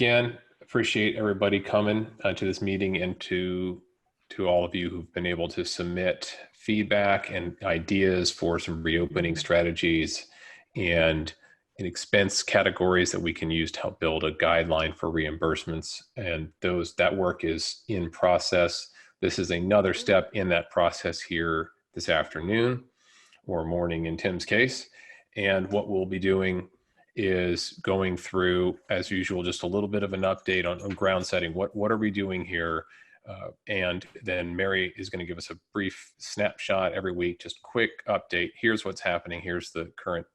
again, appreciate everybody coming to this meeting, and to all of you who've been able to submit feedback and ideas for some reopening strategies and expense categories that we can use to help build a guideline for reimbursements. And that work is in process. This is another step in that process here this afternoon, or morning in Tim's case. And what we'll be doing is going through, as usual, just a little bit of an update on ground setting. What are we doing here? And then Mary is going to give us a brief snapshot every week, just quick update. Here's what's happening. Here's the current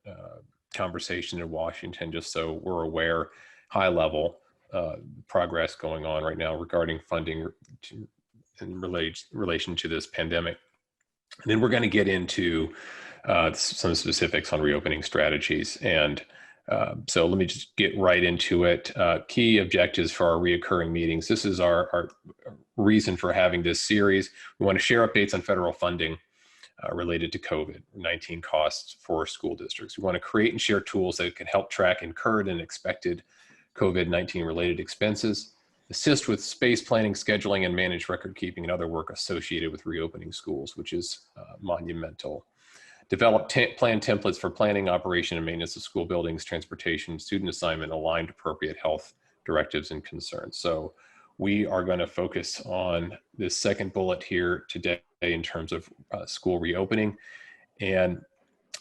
conversation in Washington, just so we're aware, high level progress going on right now regarding funding in relation to this pandemic. And then we're going to get into some specifics on reopening strategies. And so let me just get right into it. Key objectives for our reoccurring meetings. This is our reason for having this series. We want to share updates on federal funding related to COVID-19 costs for school districts. We want to create and share tools that can help track incurred and expected COVID-19 related expenses, assist with space planning, scheduling, and manage record keeping and other work associated with reopening schools, which is monumental. Develop plan templates for planning, operation, and maintenance of school buildings, transportation, student assignment, aligned appropriate health directives and concerns. So we are going to focus on this second bullet here today in terms of school reopening. And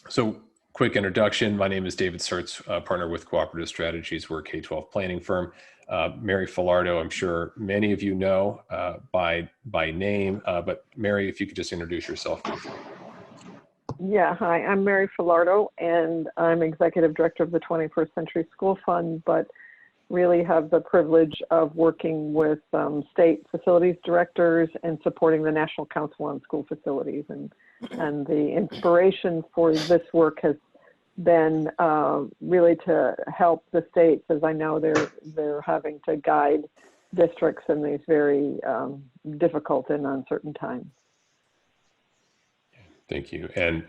so, quick introduction. My name is David Sertz, partner with Cooperative Strategies. We're a K-12 planning firm. Mary Filardo, I'm sure many of you know by name, but Mary, if you could just introduce yourself. Yeah, hi, I'm Mary Filardo, and I'm Executive Director of the 21st Century School Fund, but really have the privilege of working with state facilities directors and supporting the National Council on School Facilities. And the inspiration for this work has been really to help the states, as I know they're having to guide districts in these very difficult and uncertain times. Thank you. And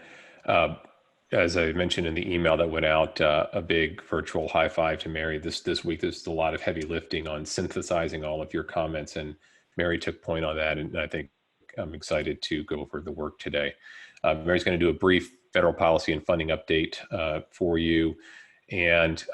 as I mentioned in the email that went out, a big virtual high five to Mary this week. There's a lot of heavy lifting on synthesizing all of your comments, and Mary took point on that, and I think I'm excited to go over the work today. Mary's going to do a brief federal policy and funding update for you, and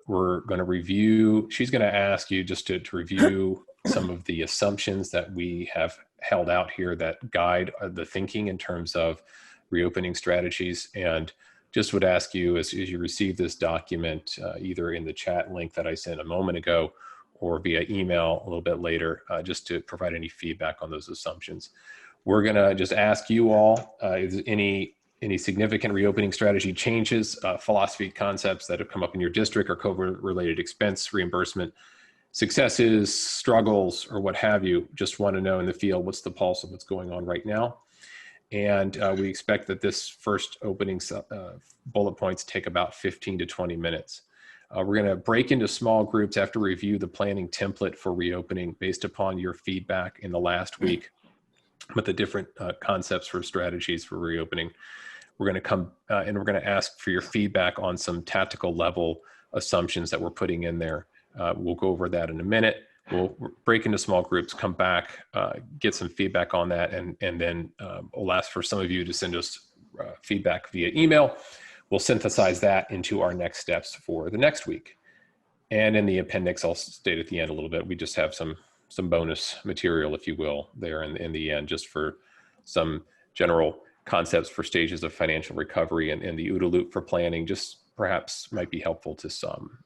we're going to review, she's going to ask you just to review some of the assumptions that we have held out here that guide the thinking in terms of reopening strategies. And just would ask you as you receive this document, either in the chat link that I sent a moment ago or via email a little bit later, just to provide any feedback on those assumptions. We're gonna just ask you all, is any significant reopening strategy changes, philosophy concepts that have come up in your district, or COVID-related expense reimbursement successes, struggles, or what have you. Just want to know in the field, what's the pulse of what's going on right now. And we expect that this first opening bullet points take about 15 to 20 minutes. We're going to break into small groups after review the planning template for reopening based upon your feedback in the last week with the different concepts for strategies for reopening. We're going to come and we're going to ask for your feedback on some tactical level assumptions that we're putting in there. We'll go over that in a minute. We'll break into small groups, come back, get some feedback on that, and then we'll ask for some of you to send us feedback via email. We'll synthesize that into our next steps for the next week. And in the appendix, I'll state at the end a little bit, we just have some bonus material, if you will, there in the end, just for some general concepts for stages of financial recovery, and the OODA loop for planning, just perhaps might be helpful to some.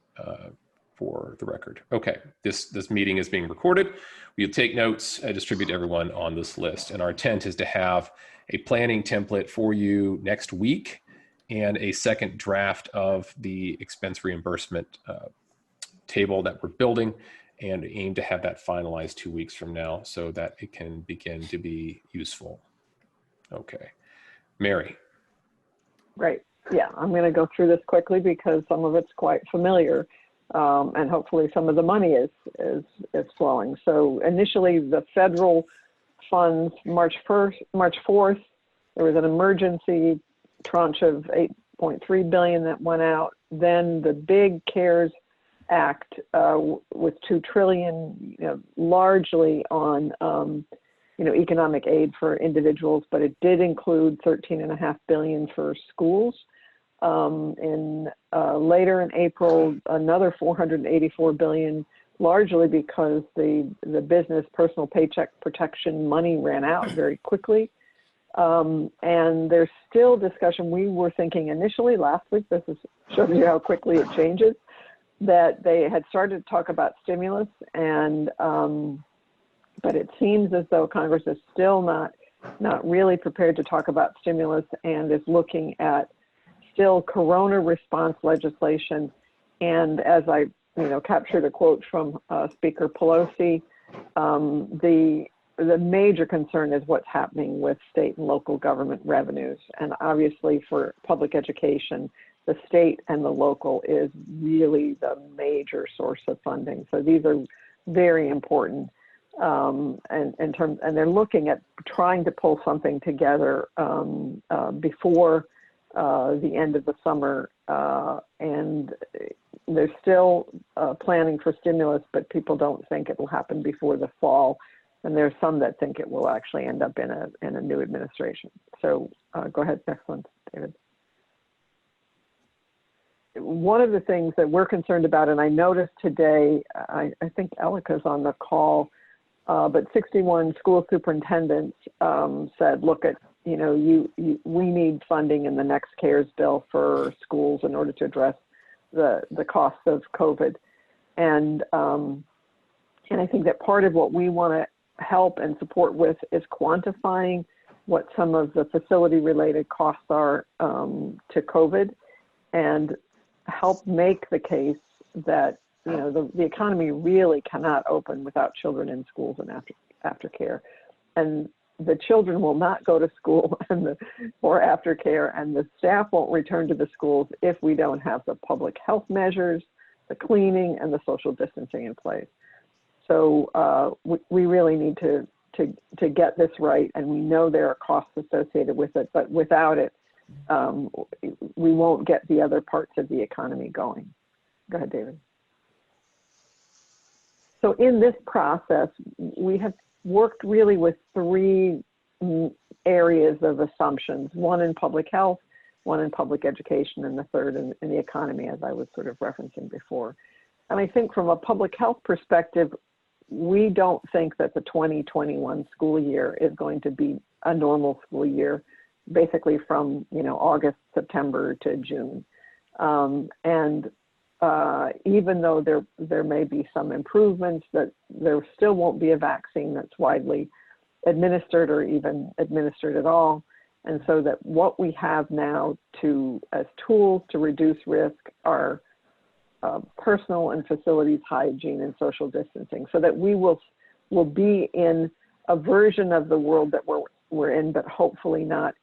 For the record. Okay, this meeting is being recorded. We'll take notes, distribute to everyone on this list. And our intent is to have a planning template for you next week and a second draft of the expense reimbursement table that we're building, and aim to have that finalized 2 weeks from now so that it can begin to be useful. Okay, Mary. Right, yeah, I'm going to go through this quickly because some of it's quite familiar. And hopefully some of the money is flowing. So initially the federal funds, March 4th, there was an emergency tranche of $8.3 billion that went out. Then the big CARES act with $2 trillion, largely on economic aid for individuals, but it did include $13.5 billion for schools. Later in April, another $484 billion, largely because the business personal paycheck protection money ran out very quickly. And there's still discussion. We were thinking initially last week, shows you how quickly it changes, that they had started to talk about stimulus, and but it seems as though Congress is still not really prepared to talk about stimulus and is looking at still corona response legislation. And as I captured a quote from Speaker Pelosi, the major concern is what's happening with state and local government revenues. And obviously for public education, the state and the local is really the major source of funding. So these are very important. And they're looking at trying to pull something together before the end of the summer. And they're still planning for stimulus, but people don't think it will happen before the fall. And there's some that think it will actually end up in a new administration. So go ahead, next one, David. One of the things that we're concerned about, and I noticed today, I think Elika's on the call, but 61 school superintendents said, look at, we need funding in the next CARES bill for schools in order to address the costs of COVID. And I think that part of what we want to help and support with is quantifying what some of the facility related costs are to COVID, and help make the case that the economy really cannot open without children in schools and aftercare, and the children will not go to school or aftercare, and the staff won't return to the schools if we don't have the public health measures, the cleaning, and the social distancing in place. So we really need to get this right, and we know there are costs associated with it, but without it, we won't get the other parts of the economy going. Go ahead, David. So in this process, we have worked really with three areas of assumptions, one in public health, one in public education, and the third in the economy, as I was sort of referencing before. And I think from a public health perspective, we don't think that the 2021 school year is going to be a normal school year, basically from August, September to June. Even though there may be some improvements, that there still won't be a vaccine that's widely administered or even administered at all. And so that what we have now as tools to reduce risk are personal and facilities hygiene and social distancing, so that we will be in a version of the world that we're in, but hopefully not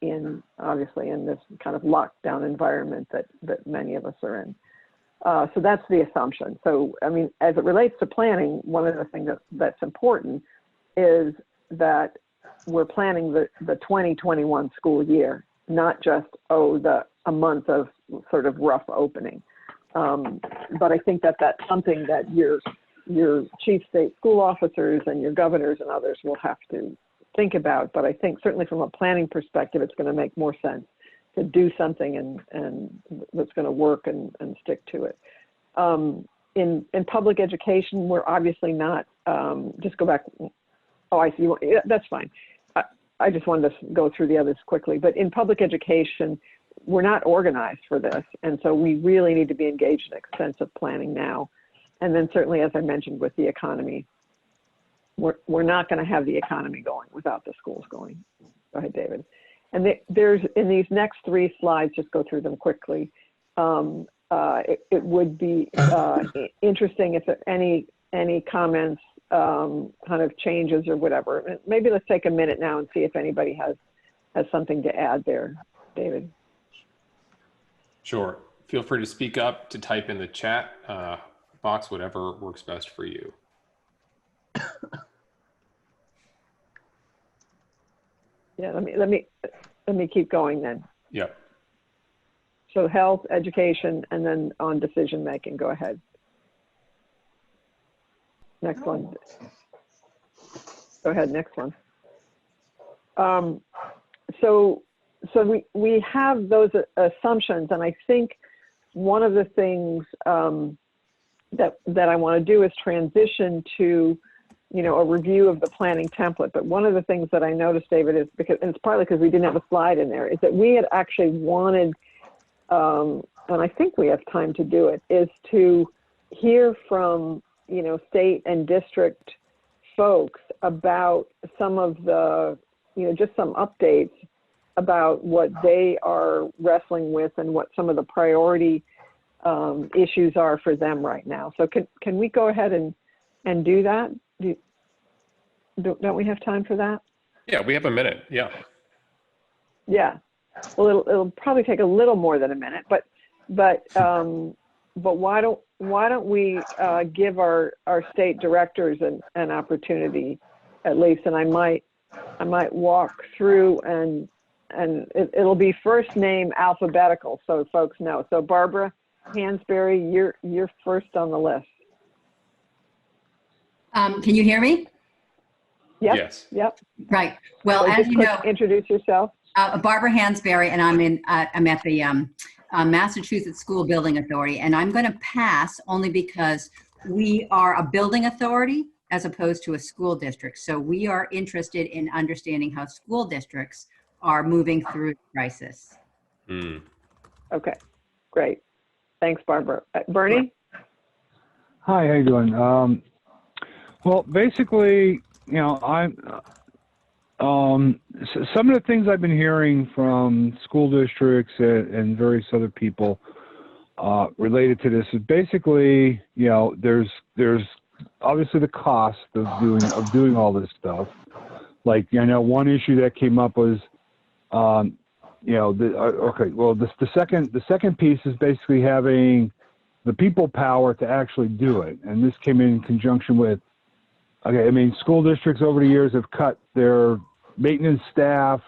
obviously in this kind of lockdown environment that many of us are in. So that's the assumption. So, I mean, as it relates to planning, one of the things that's important is that we're planning the 2021 school year, not just, a month of sort of rough opening. But I think that that's something that your chief state school officers and your governors and others will have to think about. But I think certainly from a planning perspective, it's going to make more sense to do something and that's going to work and stick to it. In public education, we're obviously not, just go back. Oh, I see. Yeah, that's fine. I just wanted to go through the others quickly. But in public education, we're not organized for this. And so we really need to be engaged in extensive planning now. And then certainly, as I mentioned, with the economy, we're not going to have the economy going without the schools going. Go ahead, David. And there's, in these next three slides, just go through them quickly. It would be interesting if any comments, kind of changes or whatever. Maybe let's take a minute now and see if anybody has something to add there, David. Sure. Feel free to speak up, to type in the chat box, whatever works best for you. Yeah, let me keep going then. Yep. So health, education, and then on decision making. Go ahead. Next one. Go ahead, next one. So we have those assumptions, and I think one of the things that I want to do is transition to, a review of the planning template. But one of the things that I noticed, David, is and it's partly because we didn't have a slide in there, is that we had actually wanted, and I think we have time to do it, is to hear from, state and district folks about some of the, just some updates about what they are wrestling with and what some of the priority issues are for them right now. So can we go ahead and do that? Don't we have time for that? Yeah, we have a minute. Yeah. Yeah. Well, it'll probably take a little more than a minute, but why don't we give our state directors an opportunity at least, and I might walk through and it'll be first name alphabetical so folks know. So Barbara Hansberry, you're first on the list. Can you hear me? Yep. Yes. Yep. Right. Well, So as just you know, introduce yourself. Barbara Hansberry, and I'm at the Massachusetts School Building Authority, and I'm going to pass only because we are a building authority as opposed to a school district. So we are interested in understanding how school districts are moving through the crisis. Mm. Okay, great. Thanks, Barbara. Bernie? Hi, how you doing? Well, basically, I'm some of the things I've been hearing from school districts and various other people related to this is basically, there's obviously the cost of doing all this stuff. Like, I know one issue that came up was, the second piece is basically having the people power to actually do it, and this came in conjunction with. Okay, I mean, school districts over the years have cut their maintenance staff,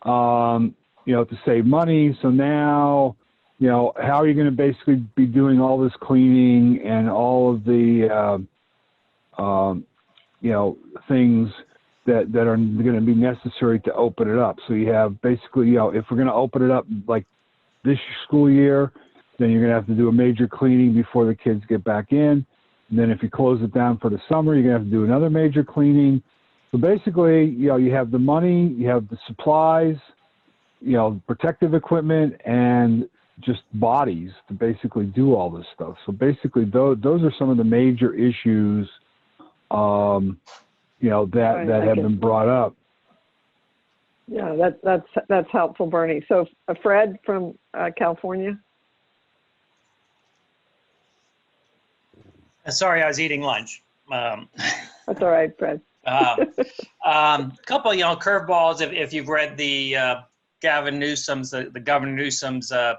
to save money. So now, how are you going to basically be doing all this cleaning and all of the, things that are going to be necessary to open it up? So you have basically, if we're going to open it up like this school year, then you're going to have to do a major cleaning before the kids get back in. And then if you close it down for the summer, you're going to have to do another major cleaning. So basically, you have the money, you have the supplies, protective equipment, and just bodies to basically do all this stuff. So basically, those are some of the major issues, that have been brought up. Yeah, that's helpful, Bernie. So Fred from California. Sorry, I was eating lunch. That's all right, Fred. Couple, curveballs. If you've read the Governor Newsom's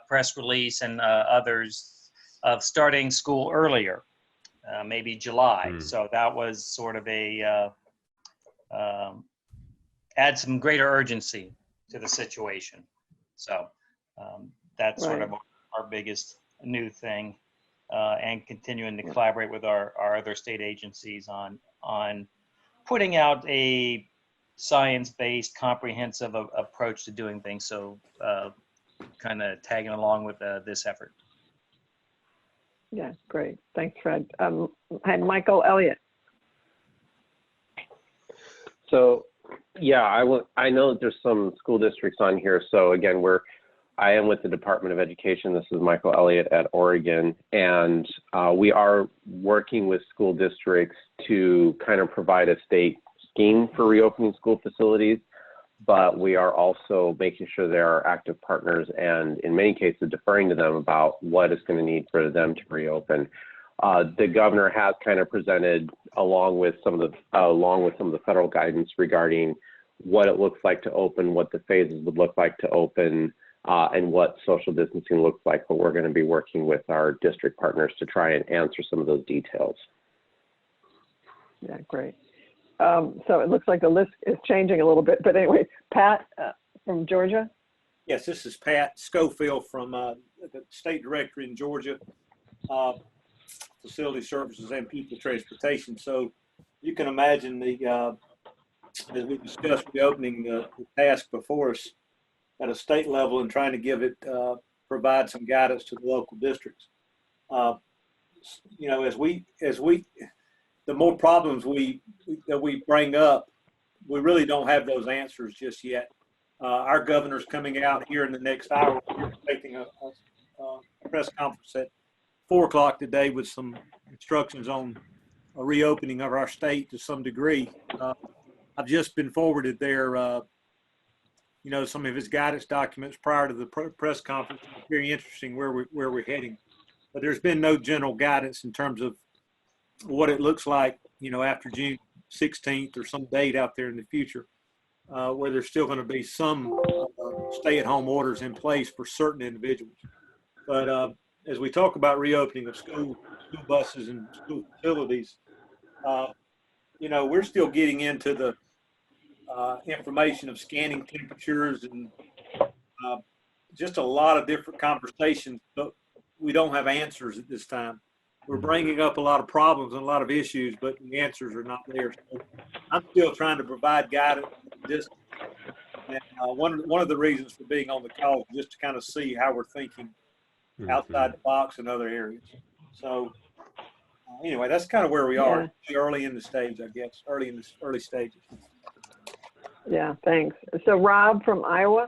press release and others of starting school earlier, maybe July. So that was sort of a add some greater urgency to the situation. So that's sort of our biggest new thing. And continuing to collaborate with our other state agencies on putting out a science-based, comprehensive approach to doing things. So kind of tagging along with this effort. Yeah, great. Thanks, Fred. And Michael Elliott. So, yeah, I know that there's some school districts on here. So again, I am with the Department of Education. This is Michael Elliott at Oregon, and we are working with school districts to kind of provide a state scheme for reopening school facilities, but we are also making sure they are active partners and in many cases deferring to them about what is going to need for them to reopen. The governor has kind of presented along with some of the federal guidance regarding what it looks like to open, what the phases would look like to open, and what social distancing looks like, but we're going to be working with our district partners to try and answer some of those details. Yeah, great. So it looks like the list is changing a little bit, but anyway, Pat from Georgia. Yes, this is Pat Schofield from the state director in Georgia. facility services and people transportation. So you can imagine as we discussed reopening the task before us at a state level and trying to give it, provide some guidance to the local districts. The more problems that we bring up, we really don't have those answers just yet. Our governor's coming out here in the next hour. We're expecting a press conference at 4 o'clock today with some instructions on a reopening of our state to some degree. I've just been forwarded some of his guidance documents prior to the press conference. It's very interesting where we're heading, but there's been no general guidance in terms of what it looks like, after June 16th or some date out there in the future, where there's still going to be some stay-at-home orders in place for certain individuals. But as we talk about reopening of school buses and school facilities, we're still getting into the information of scanning temperatures and just a lot of different conversations, but we don't have answers at this time. We're bringing up a lot of problems and a lot of issues, but the answers are not there. So I'm still trying to provide guidance. And one of the reasons for being on the call is just to kind of see how we're thinking outside the box in other areas. So anyway, that's kind of where we are. Early in the stage, I guess. Early stages. Yeah, thanks. So Rob from Iowa.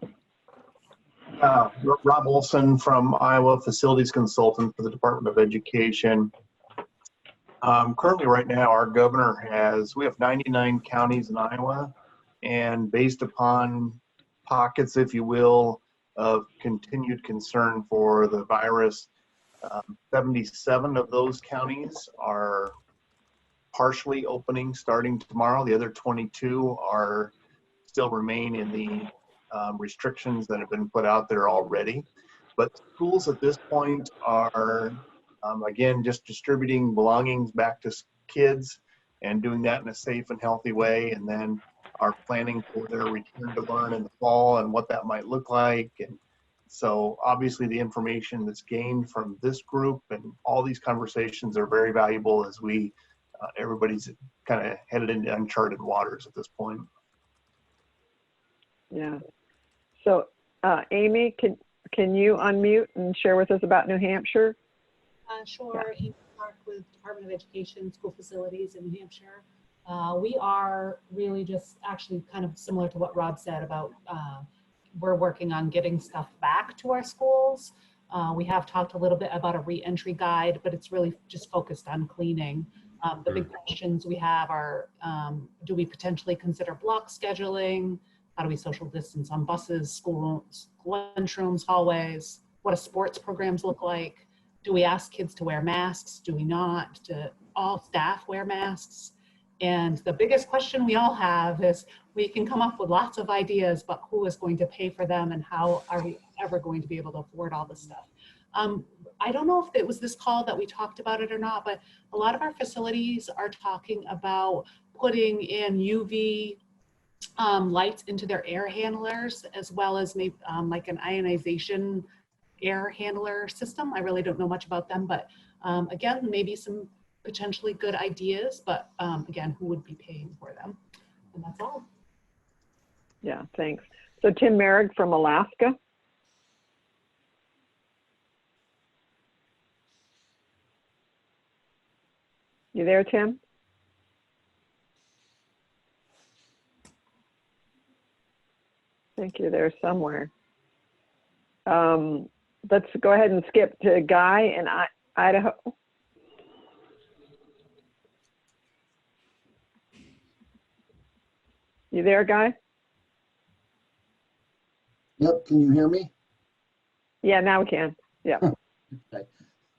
Rob Olson from Iowa, facilities consultant for the Department of Education. Currently right now, our governor we have 99 counties in Iowa, and based upon pockets, if you will, of continued concern for the virus, 77 of those counties are partially opening starting tomorrow. The other 22 still remain in the restrictions that have been put out there already. But schools at this point are, again, just distributing belongings back to kids and doing that in a safe and healthy way, and then are planning for their return to learn in the fall and what that might look like. And so obviously the information that's gained from this group and all these conversations are very valuable as everybody's kind of headed into uncharted waters at this point. Yeah. So, Amy, can you unmute and share with us about New Hampshire? Sure. Yeah. Amy Clark with Department of Education, School Facilities in New Hampshire. We are really just actually kind of similar to what Rob said about we're working on getting stuff back to our schools. We have talked a little bit about a re-entry guide, but it's really just focused on cleaning. The big questions we have are, do we potentially consider block scheduling? How do we social distance on buses, schools, lunchrooms, hallways? What do sports programs look like? Do we ask kids to wear masks? Do we not? Do all staff wear masks? And the biggest question we all have is, we can come up with lots of ideas, but who is going to pay for them, and how are we ever going to be able to afford all this stuff? I don't know if it was this call that we talked about it or not, but a lot of our facilities are talking about putting in UV lights into their air handlers, as well as maybe like an ionization air handler system. I really don't know much about them, but again, maybe some potentially good ideas, but again, who would be paying for them? And that's all. Yeah, thanks. So Tim Merrick from Alaska. You there, Tim? I think you're there somewhere. Let's go ahead and skip to Guy in Idaho. You there, Guy? Yep, can you hear me? Yeah, now we can. Yeah. Okay.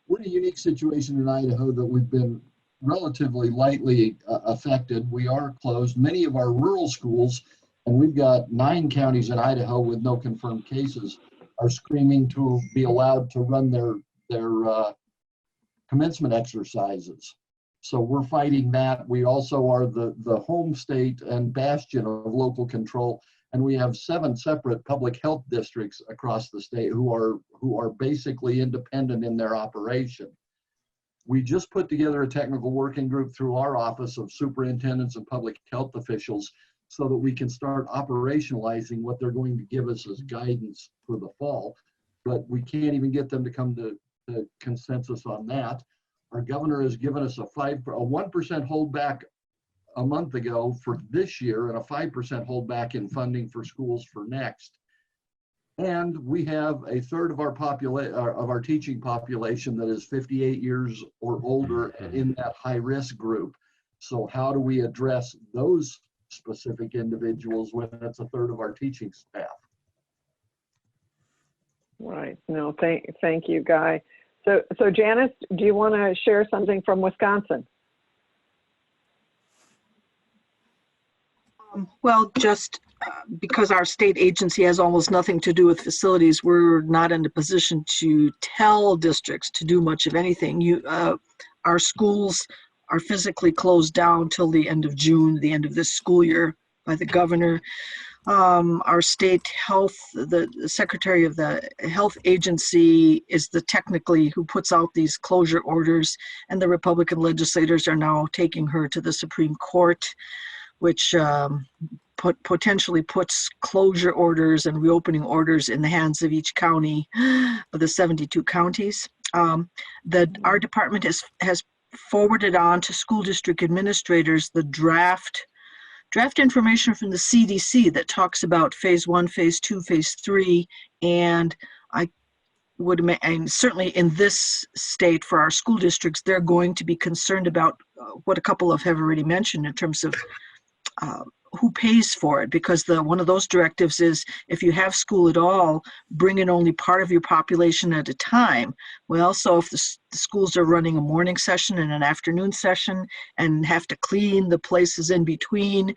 We're in a unique situation in Idaho that we've been relatively lightly affected. We are closed. Many of our rural schools, and we've got 9 counties in Idaho with no confirmed cases, are screaming to be allowed to run their commencement exercises. So we're fighting that. We also are the home state and bastion of local control, and we have 7 separate public health districts across the state who are basically independent in their operation. We just put together a technical working group through our office of superintendents and public health officials so that we can start operationalizing what they're going to give us as guidance for the fall. But we can't even get them to come to consensus on that. Our governor has given us a 1% holdback a month ago for this year and a 5% holdback in funding for schools for next. And we have a third of our teaching population that is 58 years or older and in that high risk group. So how do we address those specific individuals when it's a third of our teaching staff? Right. No, thank you, Guy. So Janice, do you want to share something from Wisconsin? Well, just because our state agency has almost nothing to do with facilities, we're not in a position to tell districts to do much of anything. Our schools are physically closed down till the end of June, the end of this school year, by the governor. Our state health, the secretary of the health agency is technically who puts out these closure orders, and the Republican legislators are now taking her to the Supreme Court, which potentially puts closure orders and reopening orders in the hands of each county of the 72 counties. Our department has forwarded on to school district administrators the draft information from the CDC that talks about phase 1, phase 2, phase 3, and and certainly in this state for our school districts, they're going to be concerned about what a couple have already mentioned in terms of who pays for it, because one of those directives is if you have school at all, bring in only part of your population at a time. Well, so if the schools are running a morning session and an afternoon session and have to clean the places in between,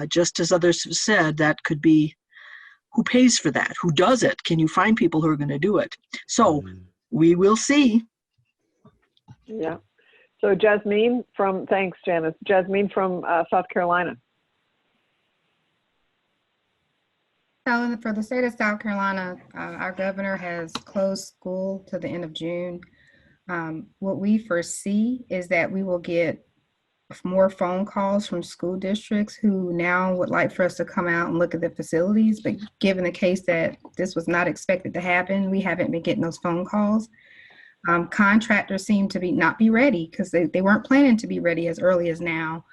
just as others have said, that could be who pays for that, who does it, can you find people who are going to do it? So we will see. Yeah. So Jasmine thanks Janice, Jasmine from South Carolina. So for the state of South Carolina, our governor has closed school to the end of June. What we foresee is that we will get more phone calls from school districts who now would like for us to come out and look at the facilities. But given the case that this was not expected to happen, we haven't been getting those phone calls. Contractors seem to not be ready because they weren't planning to be ready as early as now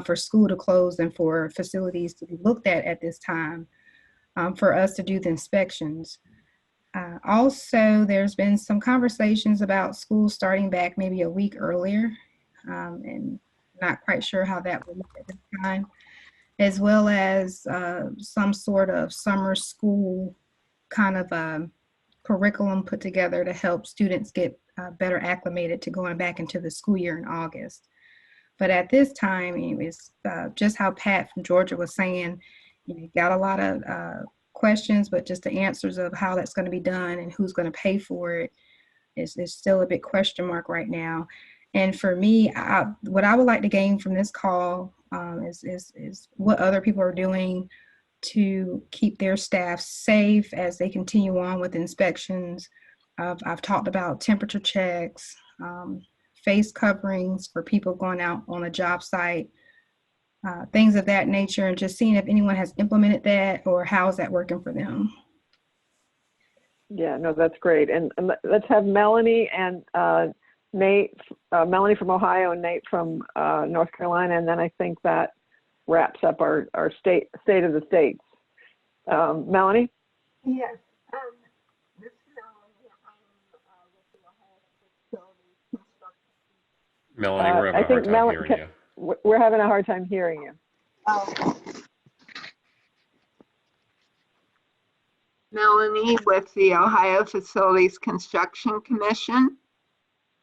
for school to close and for facilities to be looked at this time. For us to do the inspections. Also, there's been some conversations about schools starting back maybe a week earlier, and not quite sure how that will look at this time, as well as some sort of summer school kind of curriculum put together to help students get better acclimated to going back into the school year in August. But at this time, it's just how Pat from Georgia was saying, you got a lot of questions, but just the answers of how that's going to be done and who's going to pay for it is still a big question mark right now. And for me, what I would like to gain from this call is what other people are doing to keep their staff safe as they continue on with inspections. I've talked about temperature checks, face coverings for people going out on a job site, things of that nature, and just seeing if anyone has implemented that or how is that working for them. Yeah, no, that's great. And let's have Melanie and Nate, Melanie from Ohio and Nate from North Carolina. And then I think that wraps up our state of the states. Melanie? Yes. This is with the Ohio Facility Construction. Melanie, we're having a hard time hearing you. We're having a hard time hearing you. Melanie with the Ohio Facilities Construction Commission.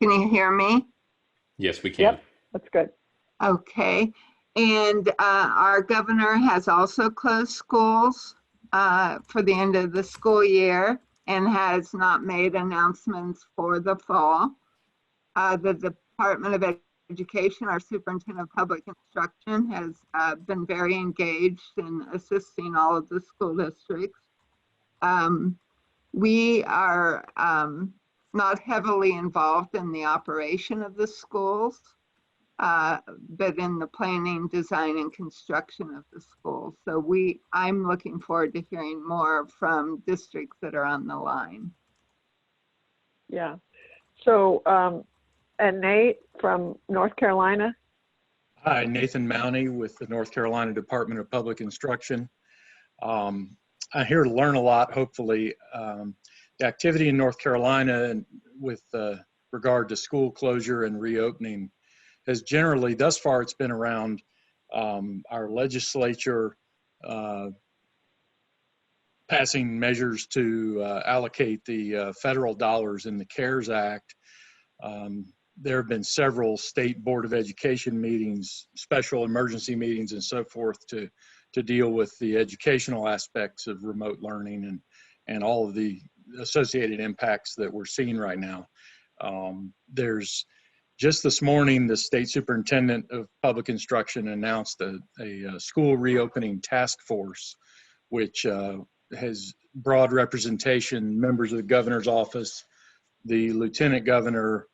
Can you hear me? Yes, we can. Yep, that's good. Okay. And our governor has also closed schools for the end of the school year and has not made announcements for the fall. The Department of Education, our Superintendent of Public Instruction, has been very engaged in assisting all of the school districts. We are not heavily involved in the operation of the schools, but in the planning, design, and construction of the schools. So I'm looking forward to hearing more from districts that are on the line. Yeah. So, and Nate from North Carolina. Hi, Nathan Mounty with the North Carolina Department of Public Instruction. I'm here to learn a lot, hopefully. The activity in North Carolina and with regard to school closure and reopening has generally, thus far, it's been around our legislature passing measures to allocate the federal dollars in the CARES Act. There have been several state Board of Education meetings, special emergency meetings and so forth to deal with the educational aspects of remote learning and all of the associated impacts that we're seeing right now. There's just this morning, the state superintendent of public instruction announced a school reopening task force, which has broad representation, members of the governor's office, the lieutenant governor,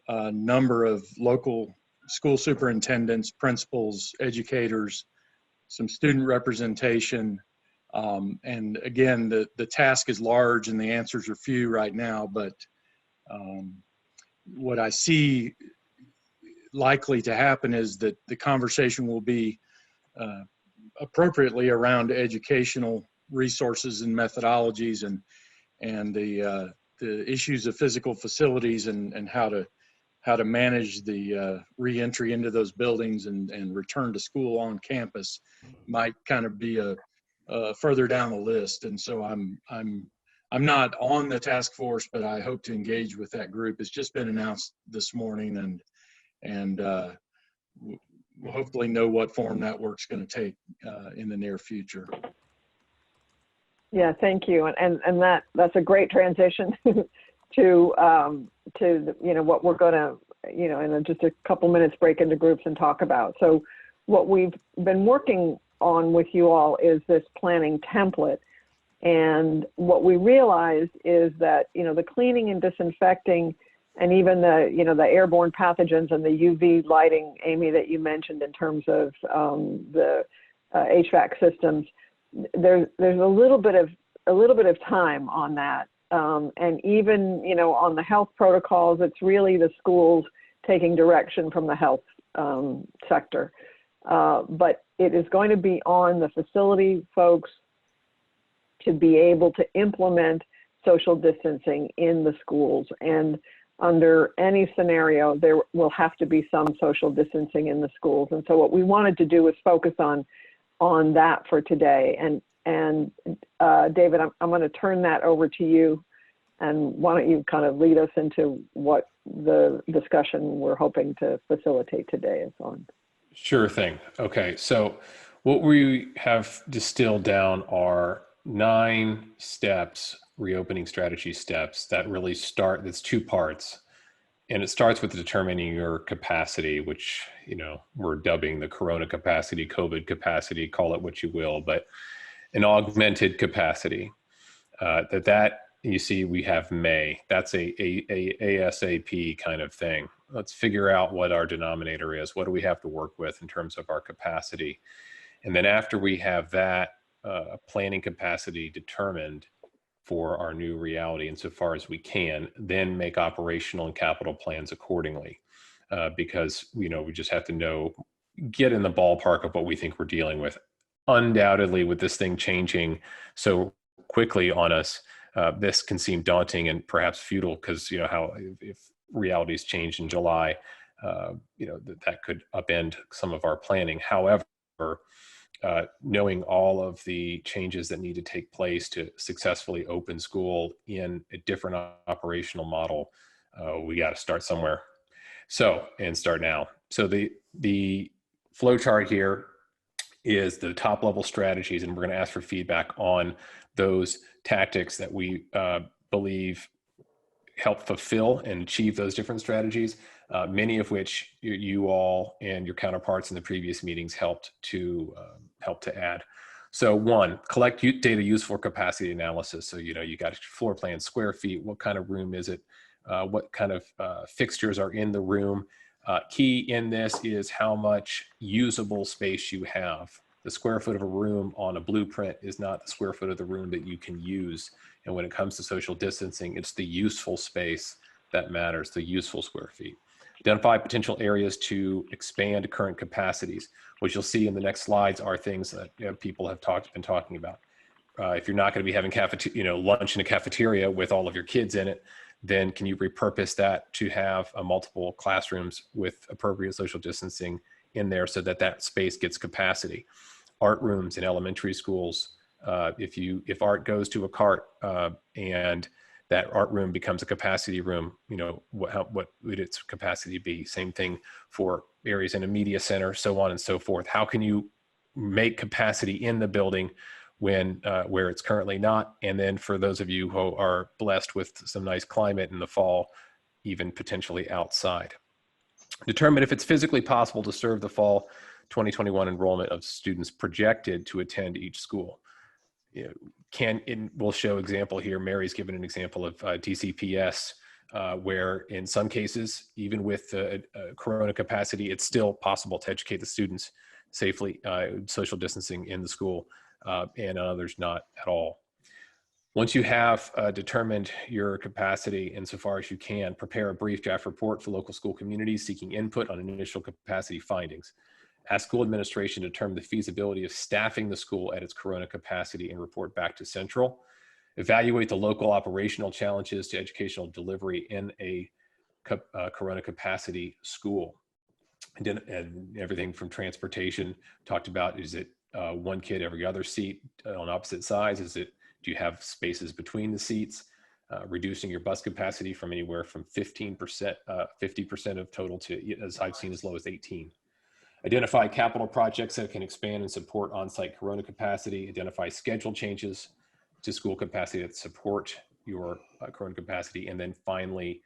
a number of local school superintendents, principals, educators, some student representation. And again, the task is large and the answers are few right now, but what I see likely to happen is that the conversation will be appropriately around educational resources and methodologies and the issues of physical facilities and how to manage the re-entry into those buildings and return to school on campus might kind of be a further down the list. And so I'm not on the task force, but I hope to engage with that group. It's just been announced this morning, and we'll hopefully know what form that work's going to take in the near future. Yeah, thank you, and that's a great transition to what we're going to in just a couple minutes break into groups and talk about. So what we've been working on with you all is this planning template, and what we realized is that the cleaning and disinfecting and even the airborne pathogens and the UV lighting, Amy, that you mentioned in terms of the HVAC systems, there's a little bit of time on that, and even on the health protocols, it's really the schools taking direction from the health sector, but it is going to be on the facility folks to be able to implement social distancing in the schools. And under any scenario, there will have to be some social distancing in the schools. And so what we wanted to do was focus on that for today. And David, I'm going to turn that over to you. And why don't you kind of lead us into what the discussion we're hoping to facilitate today is on. Sure thing. Okay, so what we have distilled down are 9 steps, reopening strategy steps that really start, that's 2 parts. And it starts with determining your capacity, which, we're dubbing the Corona capacity, COVID capacity, call it what you will, but an augmented capacity. That you see, we have May. That's a ASAP kind of thing. Let's figure out what our denominator is. What do we have to work with in terms of our capacity? And then after we have that planning capacity determined for our new reality insofar as we can, then make operational and capital plans accordingly. Because, we just have to get in the ballpark of what we think we're dealing with. Undoubtedly, with this thing changing so quickly on us, this can seem daunting and perhaps futile because, how if realities change in July, that could upend some of our planning. However, knowing all of the changes that need to take place to successfully open school in a different operational model, we got to start somewhere. And start now. So the flow chart here is the top level strategies, and we're going to ask for feedback on those tactics that we believe help fulfill and achieve those different strategies, many of which you all and your counterparts in the previous meetings helped to add. So 1, collect data used for capacity analysis. So, you got floor plan, square feet, what kind of room is it? what kind of fixtures are in the room. Key in this is how much usable space you have. The square foot of a room on a blueprint is not the square foot of the room that you can use. And when it comes to social distancing, it's the useful space that matters, the useful square feet. Identify potential areas to expand current capacities. What you'll see in the next slides are things that people have been talking about. If you're not going to be having lunch in a cafeteria with all of your kids in it, then can you repurpose that to have multiple classrooms with appropriate social distancing in there so that that space gets capacity? Art rooms in elementary schools, if art goes to a cart and that art room becomes a capacity room, what would its capacity be? Same thing for areas in a media center, so on and so forth. How can you make capacity in the building when where it's currently not? And then for those of you who are blessed with some nice climate in the fall, even potentially outside. Determine if it's physically possible to serve the fall 2021 enrollment of students projected to attend each school. We'll show example here. Mary's given an example of DCPS, where in some cases, even with corona capacity, it's still possible to educate the students safely, social distancing in the school, and others not at all. Once you have determined your capacity insofar as you can, prepare a brief draft report for local school communities seeking input on initial capacity findings. Ask school administration to determine the feasibility of staffing the school at its corona capacity and report back to central. Evaluate the local operational challenges to educational delivery in a corona capacity school. And everything from transportation talked about, is it one kid every other seat on opposite sides? Do you have spaces between the seats? Reducing your bus capacity from anywhere from 15%, 50% of total to, as I've seen, as low as 18. Identify capital projects that can expand and support on-site corona capacity. Identify schedule changes to school capacity that support your corona capacity. And then finally,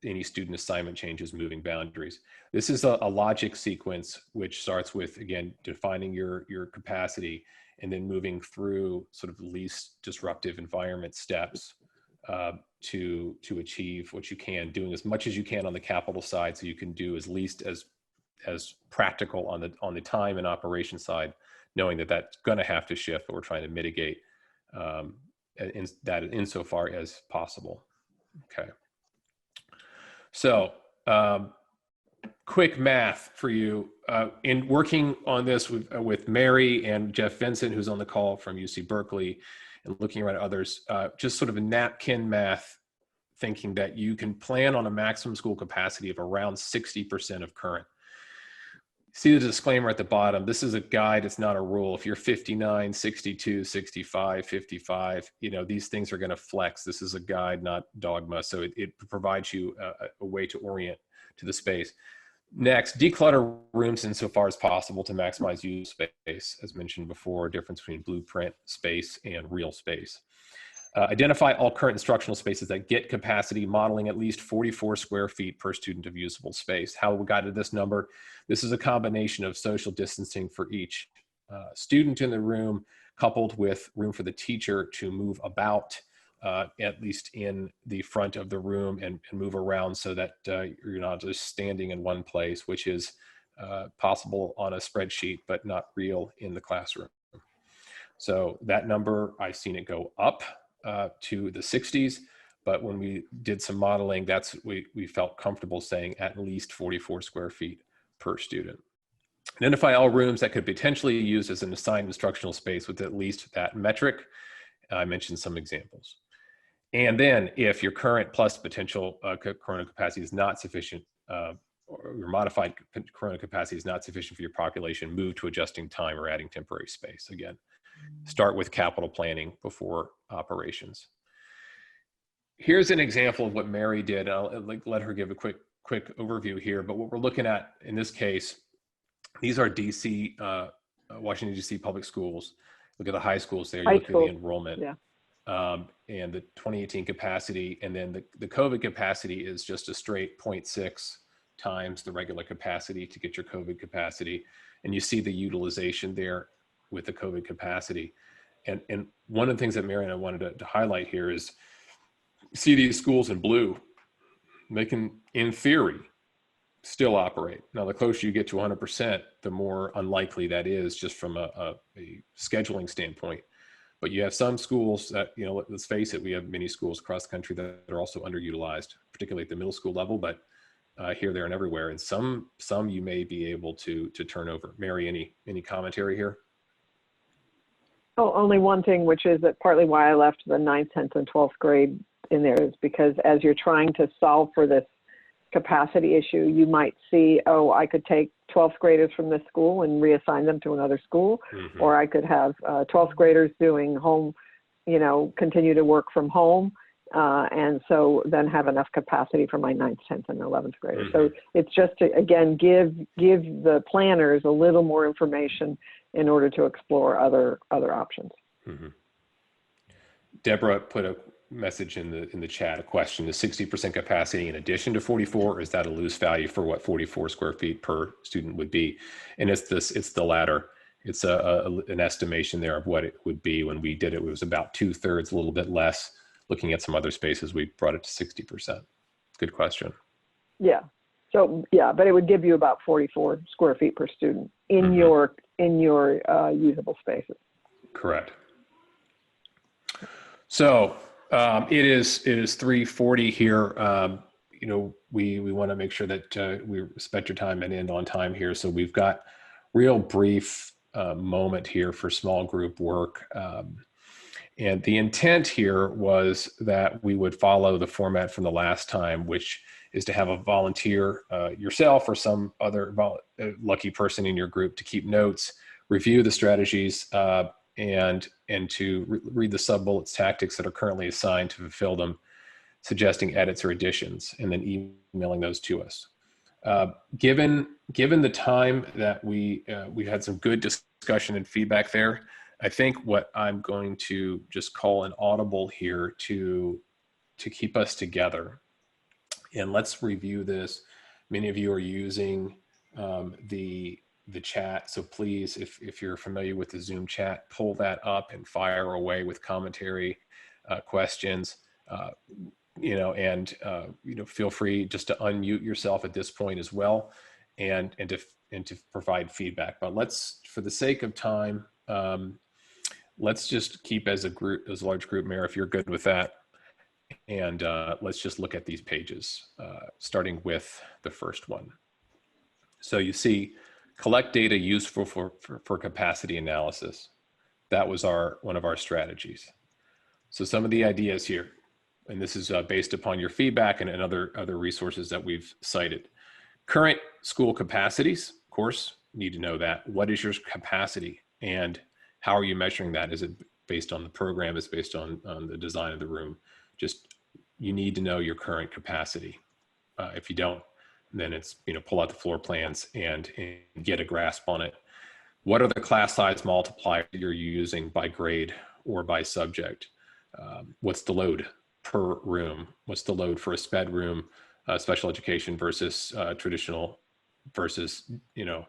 any student assignment changes, moving boundaries. This is a logic sequence which starts with, again, defining your capacity and then moving through sort of least disruptive environment steps to achieve what you can, doing as much as you can on the capital side so you can do as least as practical on the time and operation side, knowing that that's going to have to shift, but we're trying to mitigate that insofar as possible. Okay. So quick math for you. In working on this with Mary and Jeff Vincent, who's on the call from UC Berkeley, and looking around at others, just sort of a napkin math, thinking that you can plan on a maximum school capacity of around 60% of current. See the disclaimer at the bottom. This is a guide. It's not a rule. If you're 59, 62, 65, 55, these things are going to flex. This is a guide, not dogma. So it provides you a way to orient to the space. Next, declutter rooms insofar as possible to maximize use space. As mentioned before, difference between blueprint space and real space. Identify all current instructional spaces that get capacity, modeling at least 44 square feet per student of usable space. How we got to this number? This is a combination of social distancing for each student in the room, coupled with room for the teacher to move about, at least in the front of the room, and move around so that you're not just standing in one place, which is possible on a spreadsheet, but not real in the classroom. So that number, I've seen it go up to the 60s, but when we did some modeling, we felt comfortable saying at least 44 square feet per student. Identify all rooms that could potentially be used as an assigned instructional space with at least that metric. I mentioned some examples. And then if your current plus potential corona capacity is not sufficient, or your modified corona capacity is not sufficient for your population, move to adjusting time or adding temporary space. Again, start with capital planning before operations. Here's an example of what Mary did. I'll let her give a quick overview here, but what we're looking at in this case, these are DC, Washington, DC public schools. Look at the high schools there, you look at the enrollment. Yeah. And the 2018 capacity, and then the COVID capacity is just a straight 0.6 times the regular capacity to get your COVID capacity. And you see the utilization there with the COVID capacity. And one of the things that Mary and I wanted to highlight here is, see these schools in blue. they can, in theory, still operate. Now, the closer you get to 100%, the more unlikely that is just from a scheduling standpoint. But you have some schools that, you know, let's face it, we have many schools across the country that are also underutilized, particularly at the middle school level, but here, there, and everywhere. And some you may be able to turn over. Mary, any commentary here? Oh, only one thing, which is that partly why I left the 9th, 10th, and 12th grade in there is because as you're trying to solve for this capacity issue, you might see, oh, I could take 12th graders from this school and reassign them to another school, or I could have 12th graders doing home, you know, continue to work from home, and so then have enough capacity for my 9th, 10th, and 11th graders. So it's just to, again, give the planners a little more information in order to explore other options. Deborah put a message in the chat, a question: is 60% capacity in addition to 44, or is that a loose value for what 44 square feet per student would be? And it's the latter. It's an estimation there of what it would be. When we did it, it was about 2/3, a little bit less. Looking at some other spaces, we brought it to 60%. Good question. Yeah. So yeah, but it would give you about 44 square feet per student in your usable spaces. Correct. So it is 3:40 here. You know, we want to make sure that we respect your time and end on time here. So we've got real brief moment here for small group work. And the intent here was that we would follow the format from the last time, which is to have a volunteer, yourself or some other lucky person in your group, to keep notes, review the strategies, and to read the sub-bullets tactics that are currently assigned to fulfill them, suggesting edits or additions, and then emailing those to us. Given the time that we had some good discussion and feedback there, I think what I'm going to just call an audible here to keep us together. And let's review this. Many of you are using the chat, so please, if you're familiar with the Zoom chat, pull that up and fire away with commentary, questions, you know, and you know, feel free just to unmute yourself at this point as well, and to provide feedback. But let's, for the sake of time, let's just keep as a group, as a large group, Mayor, if you're good with that. And let's just look at these pages, starting with the first one. So you see, collect data useful for capacity analysis. That was one of our strategies. So some of the ideas here, and this is based upon your feedback and other resources that we've cited. Current school capacities, of course, need to know that. What is your capacity, and how are you measuring that? Is it based on the program? Is it based on the design of the room? Just, you need to know your current capacity. If you don't, then it's, you know, pull out the floor plans and get a grasp on it. What are the class size multipliers you're using by grade or by subject? What's the load per room? What's the load for a SPED room, special education versus traditional, versus, you know,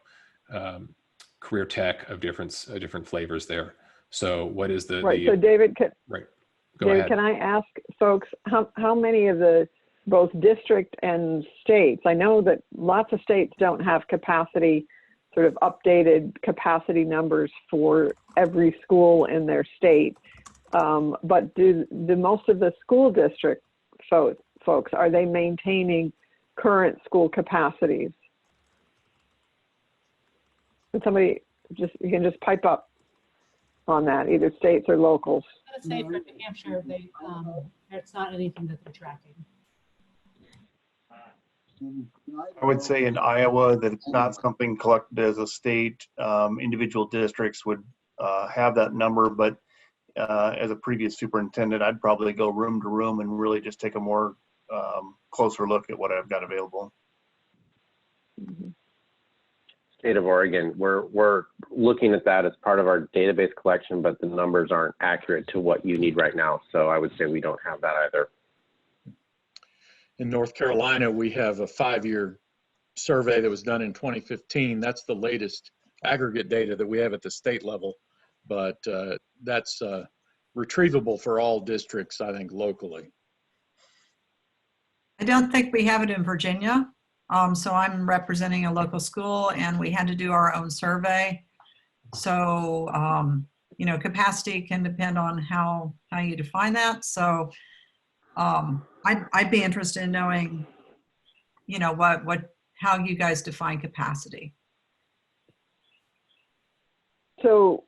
career tech of different flavors there. So what is the right? So David, right? David, can I ask folks how many of the both district and states? I know that lots of states don't have capacity, sort of updated capacity numbers for every school in their state. But do most of the school district folks, are they maintaining current school capacities? And somebody you can just pipe up on that, either states or locals. I'm going to say for New Hampshire, it's not anything that they're tracking. I would say in Iowa that it's not something collected as a state. Individual districts would have that number, but as a previous superintendent, I'd probably go room to room and really just take a more closer look at what I've got available. State of Oregon, we're looking at that as part of our database collection, but the numbers aren't accurate to what you need right now. So I would say we don't have that either. In North Carolina, we have a 5-year survey that was done in 2015. That's the latest aggregate data that we have at the state level, but that's retrievable for all districts, I think, locally. I don't think we have it in Virginia. So I'm representing a local school and we had to do our own survey. So, you know, capacity can depend on how you define that. So I'd be interested in knowing, you know, how you guys define capacity. So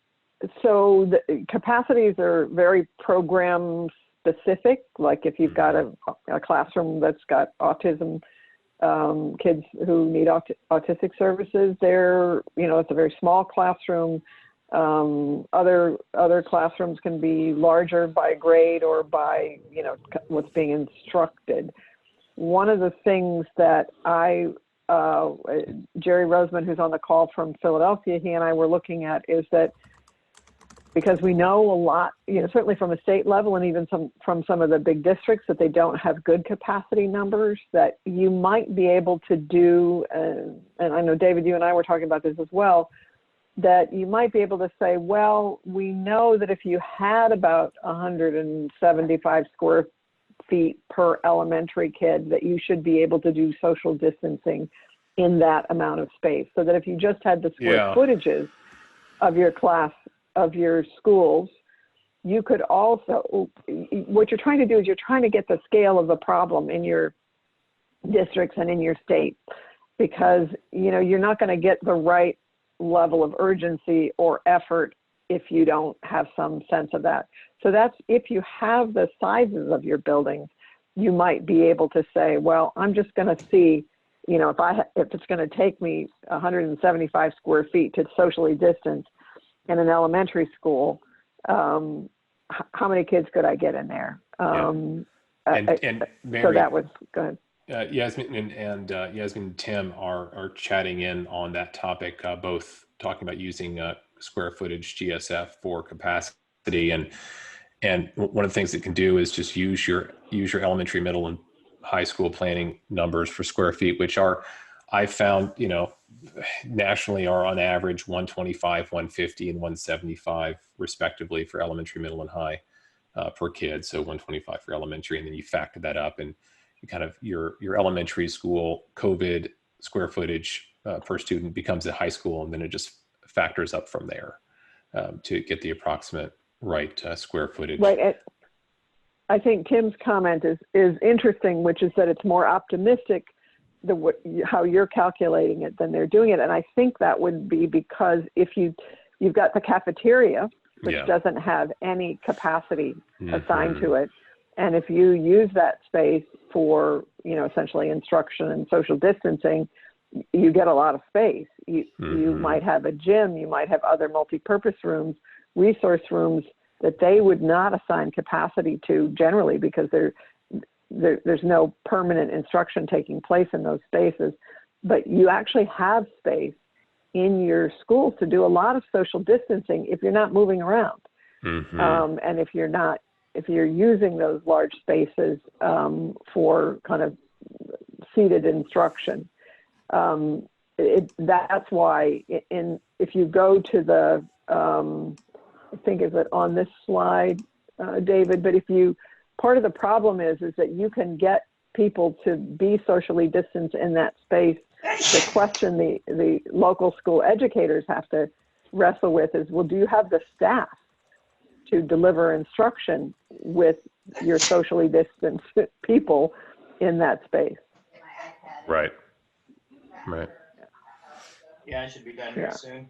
the capacities are very program specific. Like if you've got a classroom that's got autism, kids who need autistic services, they're, you know, it's a very small classroom. Other classrooms can be larger by grade or by, you know, what's being instructed. One of the things that Jerry Roseman, who's on the call from Philadelphia, he and I were looking at is that because we know a lot, you know, certainly from a state level and even from some of the big districts, that they don't have good capacity numbers, that you might be able to do, and I know, David, you and I were talking about this as well, that you might be able to say, well, we know that if you had about 175 square feet per elementary kid, that you should be able to do social distancing in that amount of space. So that if you just had the square footages of your class, of your schools, you could also, what you're trying to do is you're trying to get the scale of the problem in your districts and in your state, because, you know, you're not going to get the right level of urgency or effort if you don't have some sense of that. So that's, if you have the sizes of your buildings, you might be able to say, well, I'm just going to see, you know, if it's going to take me 175 square feet to socially distance in an elementary school, how many kids could I get in there? And Mary, so that was, go ahead. Yasmin Yasmin and Tim are chatting in on that topic, both talking about using square footage GSF for capacity, and one of the things it can do is just use your elementary, middle, and high school planning numbers for square feet, which are, I found, you know, nationally are on average 125, 150, and 175 respectively for elementary, middle, and high per kid. So 125 for elementary, and then you factor that up, and you kind of your elementary school COVID square footage per student becomes a high school, and then it just factors up from there to get the approximate right square footage. Right. I think Tim's comment is interesting, which is that it's more optimistic how you're calculating it than they're doing it. And I think that would be because if you've got the cafeteria, which doesn't have any capacity assigned to it, and if you use that space for, you know, essentially instruction and social distancing, you get a lot of space. You might have a gym, you might have other multi-purpose rooms, resource rooms that they would not assign capacity to generally, because there's no permanent instruction taking place in those spaces. But you actually have space in your schools to do a lot of social distancing if you're not moving around. And if you're using those large spaces for kind of seated instruction. That's why if you go to the, I think is it on this slide, David, but part of the problem is that you can get people to be socially distanced in that space. The question the local school educators have to wrestle with is, well, do you have the staff to deliver instruction with your socially distanced people in that space? Right. Yeah, I should be done here soon.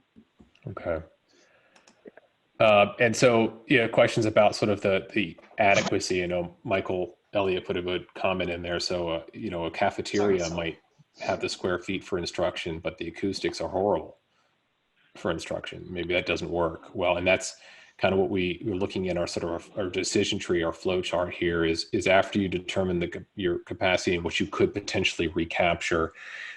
Okay. And so, questions about sort of the adequacy. You know, Michael Elliott put a good comment in there. So, a cafeteria might have the square feet for instruction, but the acoustics are horrible for instruction. Maybe that doesn't work well. And that's kind of what we're looking at our sort of our decision tree, our flow chart here is after you determine your capacity and what you could potentially recapture,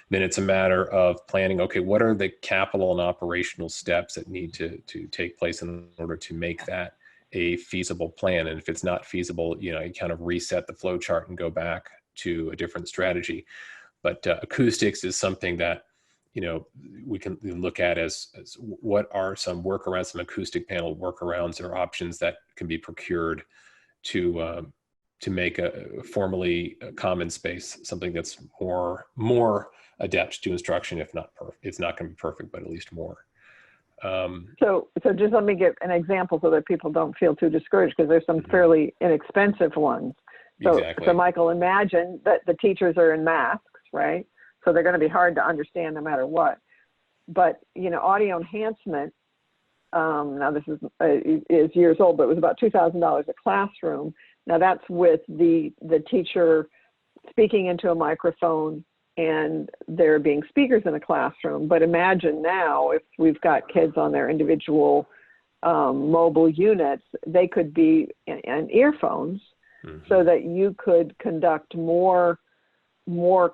then it's a matter of planning, okay, what are the capital and operational steps that need to take place in order to make that a feasible plan? And if it's not feasible, you kind of reset the flow chart and go back to a different strategy. But acoustics is something that, we can look at as what are some workarounds, some acoustic panel workarounds or options that can be procured to make a formally a common space something that's more adept to instruction, if not perfect. It's not going to be perfect, but at least more. So just let me give an example so that people don't feel too discouraged, because there's some fairly inexpensive ones. Exactly. So Michael, imagine that the teachers are in masks, right? So they're going to be hard to understand no matter what. But, you know, audio enhancement, now this is years old, but it was about $2,000 a classroom. Now that's with the teacher speaking into a microphone and there being speakers in a classroom. But imagine now if we've got kids on their individual mobile units, they could be in earphones, so that you could conduct more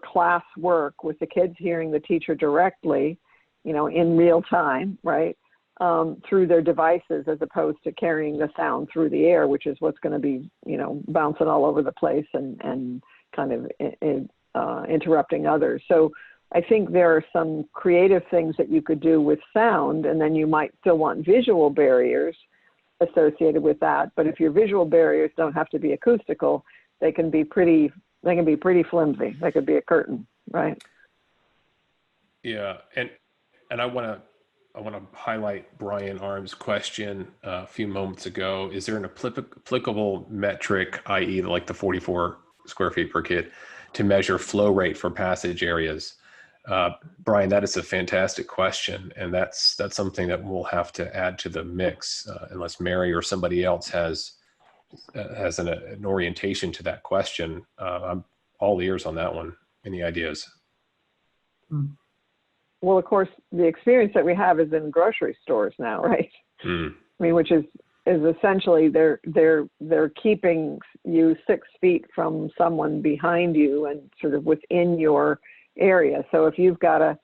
class work with the kids hearing the teacher directly, you know, in real time, right, through their devices, as opposed to carrying the sound through the air, which is what's going to be, you know, bouncing all over the place and kind of interrupting others. So I think there are some creative things that you could do with sound, and then you might still want visual barriers associated with that. But if your visual barriers don't have to be acoustical, they can be pretty flimsy. They could be a curtain, right? Yeah, and I want to highlight Brian Arm's question a few moments ago. Is there an applicable metric, i.e. like the 44 square feet per kid, to measure flow rate for passage areas? Brian, that is a fantastic question, and that's something that we'll have to add to the mix, unless Mary or somebody else has an orientation to that question. I'm all ears on that one. Any ideas? Well, of course, the experience that we have is in grocery stores now, right? I mean, which is essentially they're keeping you 6 feet from someone behind you and sort of within your area. So if you've got a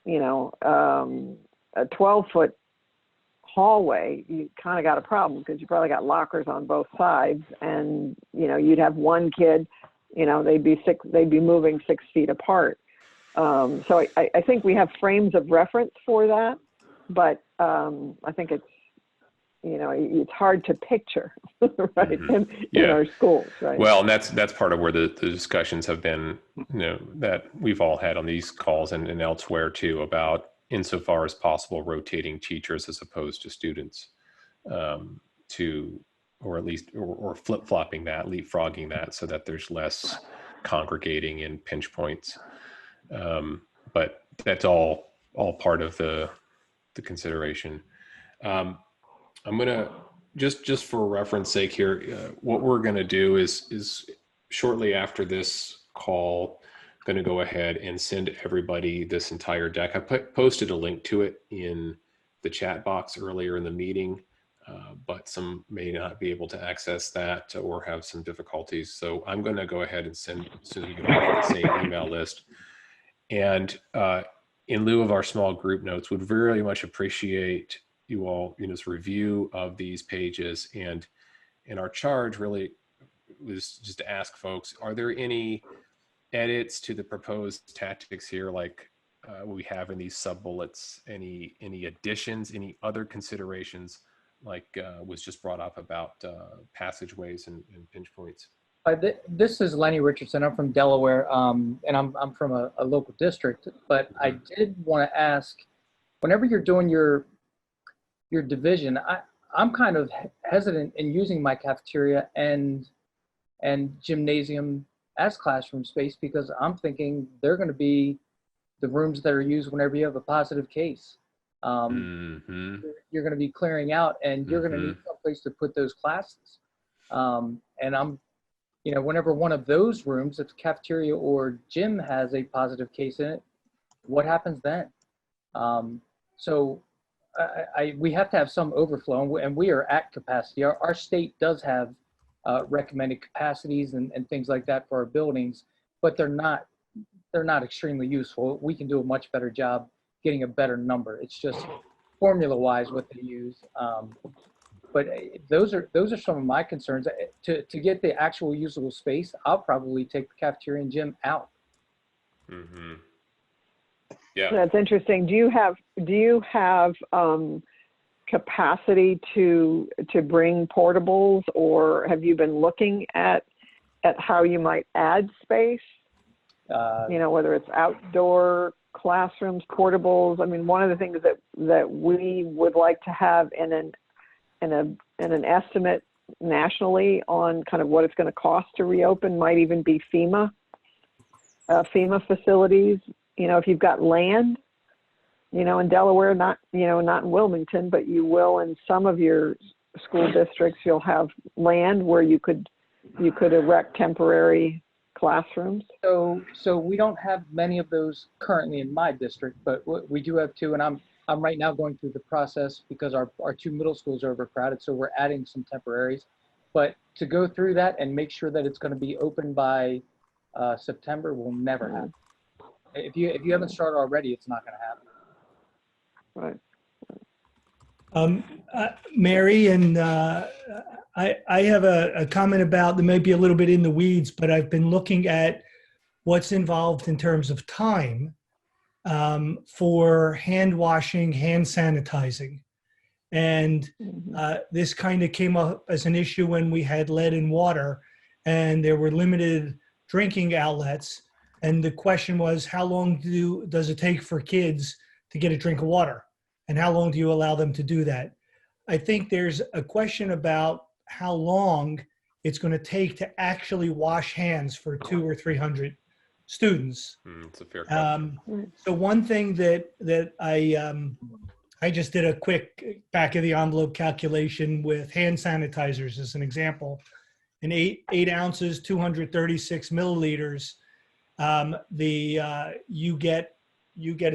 12-foot hallway, you kind of got a problem, because you probably got lockers on both sides, and you know, you'd have one kid, you know, they'd be moving 6 feet apart. So I think we have frames of reference for that, but I think it's, you know, it's hard to picture, right, in our schools, right? Well, and that's part of where the discussions have been, you know, that we've all had on these calls and elsewhere too, about insofar as possible rotating teachers as opposed to students, or at least flip-flopping that, leapfrogging that, so that there's less congregating in pinch points. But that's all part of the consideration. I'm gonna just for reference sake here, what we're gonna do is shortly after this call, going to go ahead and send everybody this entire deck. I posted a link to it in the chat box earlier in the meeting, but some may not be able to access that or have some difficulties. So I'm going to go ahead and send so you can have the same email list. And in lieu of our small group notes, would very much appreciate you all, you know, this review of these pages. And our charge really was just to ask folks, are there any edits to the proposed tactics here, like we have in these sub bullets, any additions, any other considerations, like was just brought up about passageways and pinch points? This is Lenny Richardson. I'm from Delaware, and I'm from a local district. But I did want to ask, whenever you're doing your division, I'm kind of hesitant in using my cafeteria and gymnasium as classroom space, because I'm thinking they're going to be the rooms that are used whenever you have a positive case. You're going to be clearing out, and you're going to need some place to put those classes. And I'm, you know, whenever one of those rooms, if the cafeteria or gym has a positive case in it, what happens then? So we have to have some overflow, and we are at capacity. Our state does have recommended capacities and things like that for our buildings, but they're not extremely useful. We can do a much better job getting a better number. It's just formula-wise what they use. But those are some of my concerns. To get the actual usable space, I'll probably take the cafeteria and gym out. Yeah, that's interesting. Do you have capacity to bring portables, or have you been looking at at how you might add space, whether it's outdoor classrooms, portables. I mean, one of the things that we would like to have in an estimate nationally on kind of what it's going to cost to reopen might even be FEMA facilities. If you've got land, in Delaware, not in Wilmington, but you will in some of your school districts, you'll have land where you could erect temporary classrooms. So we don't have many of those currently in my district, but we do have two, and I'm right now going through the process because our two middle schools are overcrowded, so we're adding some temporaries. But to go through that and make sure that it's going to be open by September will never happen. If you haven't started already, it's not going to happen. Right. Mary, and I have a comment about that may be a little bit in the weeds, but I've been looking at what's involved in terms of time for hand washing, hand sanitizing. And this kind of came up as an issue when we had lead in water and there were limited drinking outlets. And the question was, how long does it take for kids to get a drink of water? And how long do you allow them to do that? I think there's a question about how long it's going to take to actually wash hands for 200 or 300 students. It's a fair question. So one thing that I just did a quick back of the envelope calculation with hand sanitizers as an example. In 8 ounces, 236 milliliters, you get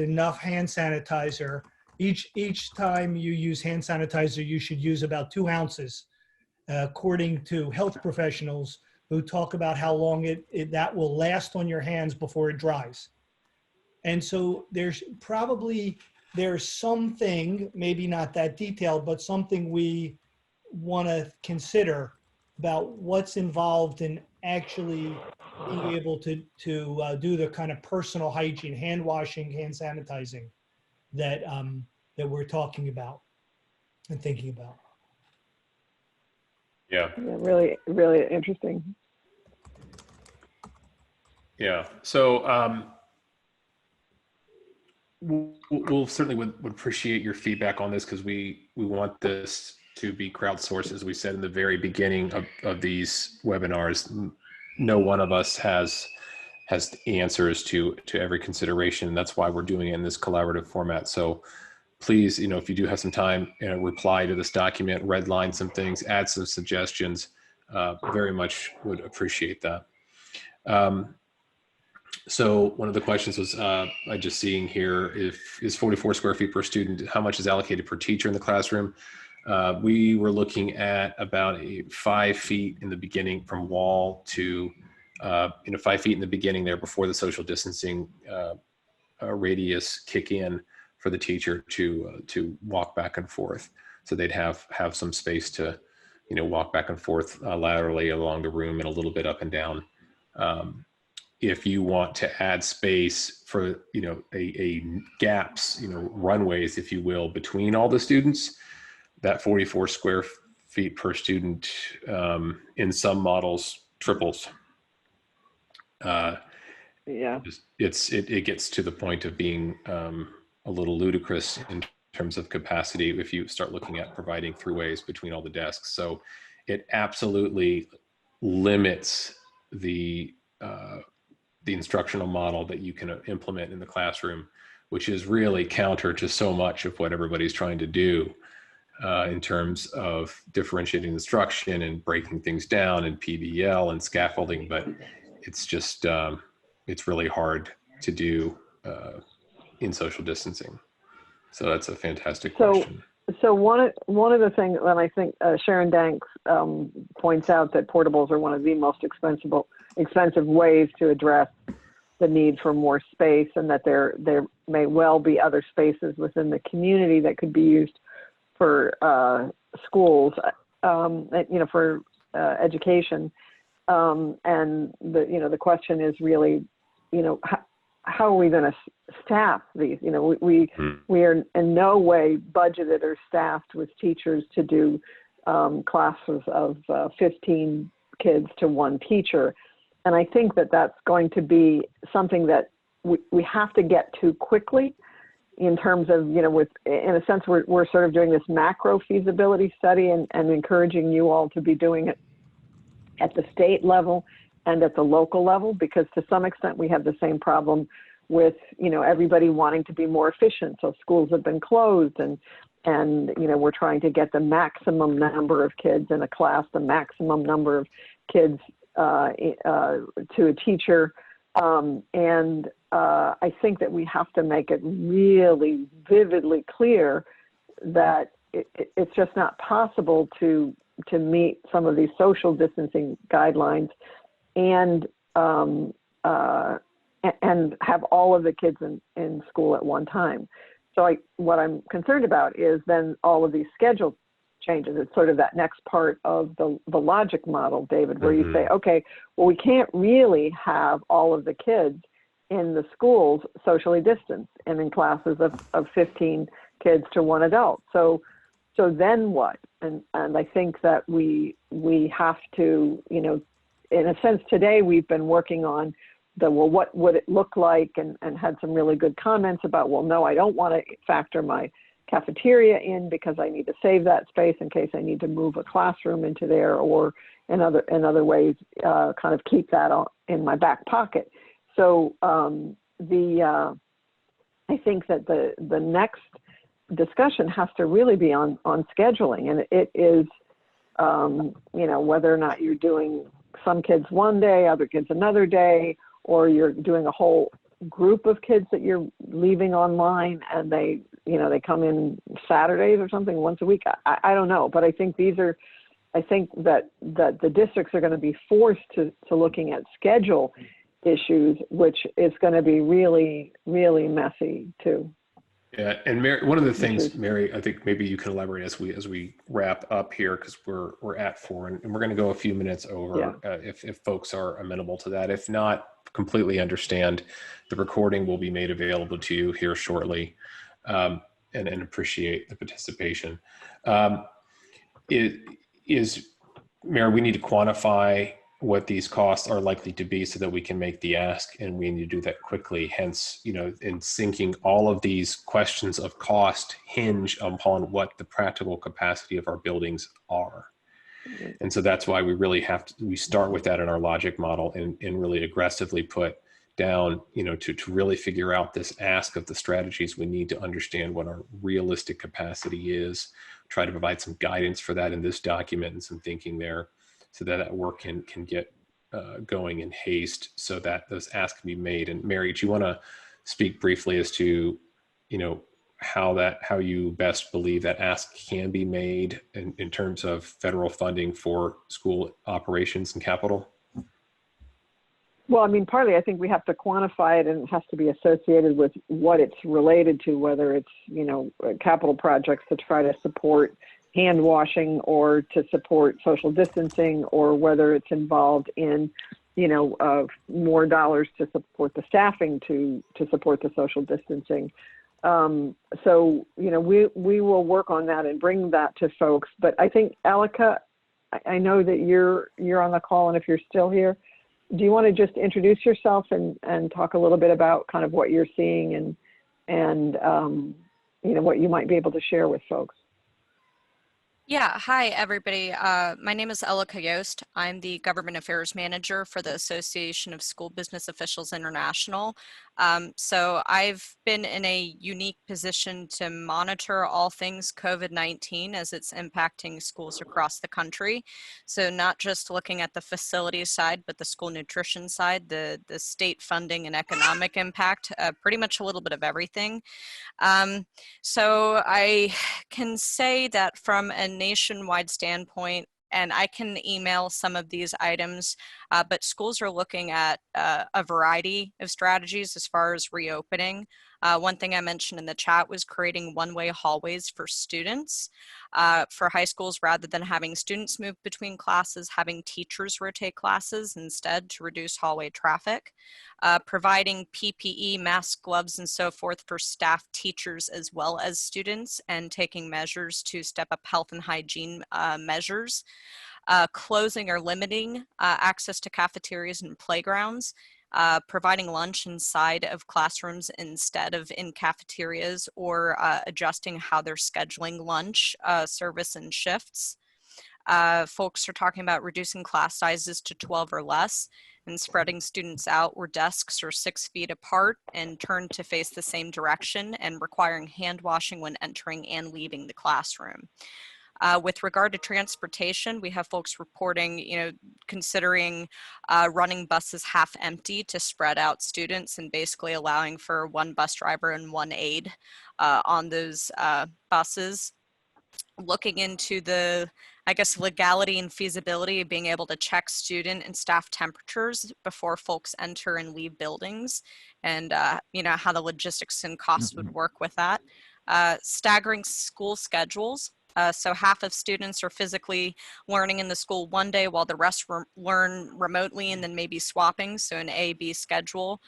enough hand sanitizer. Each time you use hand sanitizer, you should use about 2 ounces, according to health professionals who talk about how long that will last on your hands before it dries. And so there's something, maybe not that detailed, but something we want to consider about what's involved in actually being able to do the kind of personal hygiene, hand washing, hand sanitizing that we're talking about and thinking about. Yeah. Really, really interesting. Yeah. So we'll certainly would appreciate your feedback on this, because we want this to be crowdsourced, as we said in the very beginning of these webinars. No one of us has answers to every consideration. That's why we're doing it in this collaborative format. So please, if you do have some time, reply to this document, redline some things, add some suggestions. Very much would appreciate that. So one of the questions was, I just seeing here, is 44 square feet per student, how much is allocated per teacher in the classroom? We were looking at about 5 feet in the beginning from wall to, 5 feet in the beginning there before the social distancing radius kick in for the teacher to walk back and forth. So they'd have some space to, walk back and forth laterally along the room and a little bit up and down. If you want to add space for, a gaps, runways, if you will, between all the students, that 44 square feet per student in some models triples. Yeah. It gets to the point of being a little ludicrous in terms of capacity if you start looking at providing throughways between all the desks. So it absolutely limits the instructional model that you can implement in the classroom, which is really counter to so much of what everybody's trying to do in terms of differentiating instruction and breaking things down and PBL and scaffolding. But it's just, it's really hard to do in social distancing. So that's a fantastic question. So one of the things that I think Sharon Danks points out, that portables are one of the most expensive ways to address the need for more space, and that there may well be other spaces within the community that could be used for schools, for education. And the question is really, how are we going to staff these? We are in no way budgeted or staffed with teachers to do classes of 15 kids to one teacher. And I think that that's going to be something that we have to get to quickly, in terms of, in a sense, we're sort of doing this macro feasibility study and encouraging you all to be doing it at the state level and at the local level, because to some extent we have the same problem with, everybody wanting to be more efficient. So schools have been closed and we're trying to get the maximum number of kids in a class, the maximum number of kids to a teacher. I think that we have to make it really vividly clear that it's just not possible to meet some of these social distancing guidelines and have all of the kids in school at one time. So what I'm concerned about is then all of these schedule changes. It's sort of that next part of the logic model, David, where you say, okay, well, we can't really have all of the kids in the schools socially distanced and in classes of 15 kids to one adult. So then what? And I think that we have to, in a sense, today we've been working on what would it look like, and had some really good comments about, well, no, I don't want to factor my cafeteria in because I need to save that space in case I need to move a classroom into there, or in other ways, kind of keep that in my back pocket. So I think that the next discussion has to really be on scheduling, and it is, whether or not you're doing some kids one day, other kids another day, or you're doing a whole group of kids that you're leaving online and they come in Saturdays or something once a week. I don't know, but I think that the districts are going to be forced to looking at schedule issues, which is going to be really, really messy too. Yeah, and Mary, one of the things, Mary, I think maybe you can elaborate as we wrap up here, because we're at 4, and we're going to go a few minutes over. Yeah. If folks are amenable to that. If not, completely understand. The recording will be made available to you here shortly, and appreciate the participation. Mary, we need to quantify what these costs are likely to be so that we can make the ask, and we need to do that quickly. Hence, in syncing all of these questions of cost hinge upon what the practical capacity of our buildings are. And so that's why we really we start with that in our logic model and really aggressively put down, to really figure out this ask of the strategies. We need to understand what our realistic capacity is, try to provide some guidance for that in this document and some thinking there, so that work can get going in haste, so that those asks can be made. And Mary, do you want to speak briefly as to, how you best believe that ask can be made in terms of federal funding for school operations and capital? Well, I mean, partly I think we have to quantify it, and it has to be associated with what it's related to, whether it's, capital projects to try to support hand washing or to support social distancing, or whether it's involved in, more dollars to support the staffing to support the social distancing. So, we will work on that and bring that to folks. But I think, Alika, I know that you're on the call, and if you're still here, do you want to just introduce yourself and talk a little bit about kind of what you're seeing and what you might be able to share with folks? Yeah, hi everybody. My name is Ella Yost. I'm the Government Affairs Manager for the Association of School Business Officials International. So I've been in a unique position to monitor all things COVID-19 as it's impacting schools across the country. So not just looking at the facility side, but the school nutrition side, the state funding and economic impact, pretty much a little bit of everything. So I can say that from a nationwide standpoint, and I can email some of these items, but schools are looking at a variety of strategies as far as reopening. One thing I mentioned in the chat was creating one-way hallways for students. For high schools, rather than having students move between classes, having teachers rotate classes instead to reduce hallway traffic. Providing PPE, masks, gloves, and so forth for staff, teachers, as well as students, and taking measures to step up health and hygiene measures. closing or limiting access to cafeterias and playgrounds, providing lunch inside of classrooms instead of in cafeterias, or adjusting how they're scheduling lunch service and shifts. Folks are talking about reducing class sizes to 12 or less and spreading students out where desks are 6 feet apart and turned to face the same direction, and requiring hand washing when entering and leaving the classroom. With regard to transportation, we have folks reporting, considering running buses half empty to spread out students and basically allowing for one bus driver and one aide on those buses. Looking into the, legality and feasibility of being able to check student and staff temperatures before folks enter and leave buildings, and how the logistics and costs would work with that. Staggering school schedules. So half of students are physically learning in the school one day while the rest learn remotely, and then maybe swapping, so an A-B schedule.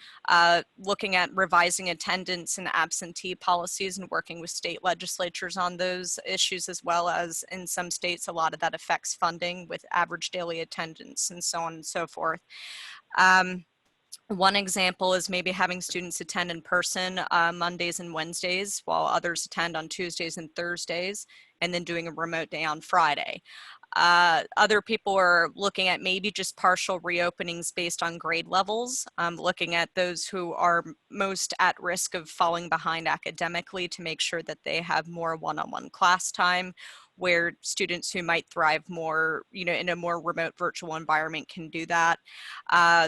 Looking at revising attendance and absentee policies and working with state legislatures on those issues, as well as in some states, a lot of that affects funding with average daily attendance and so on and so forth. One example is maybe having students attend in person Mondays and Wednesdays, while others attend on Tuesdays and Thursdays, and then doing a remote day on Friday. Other people are looking at maybe just partial reopenings based on grade levels, looking at those who are most at risk of falling behind academically to make sure that they have more one-on-one class time, where students who might thrive more, in a more remote virtual environment can do that.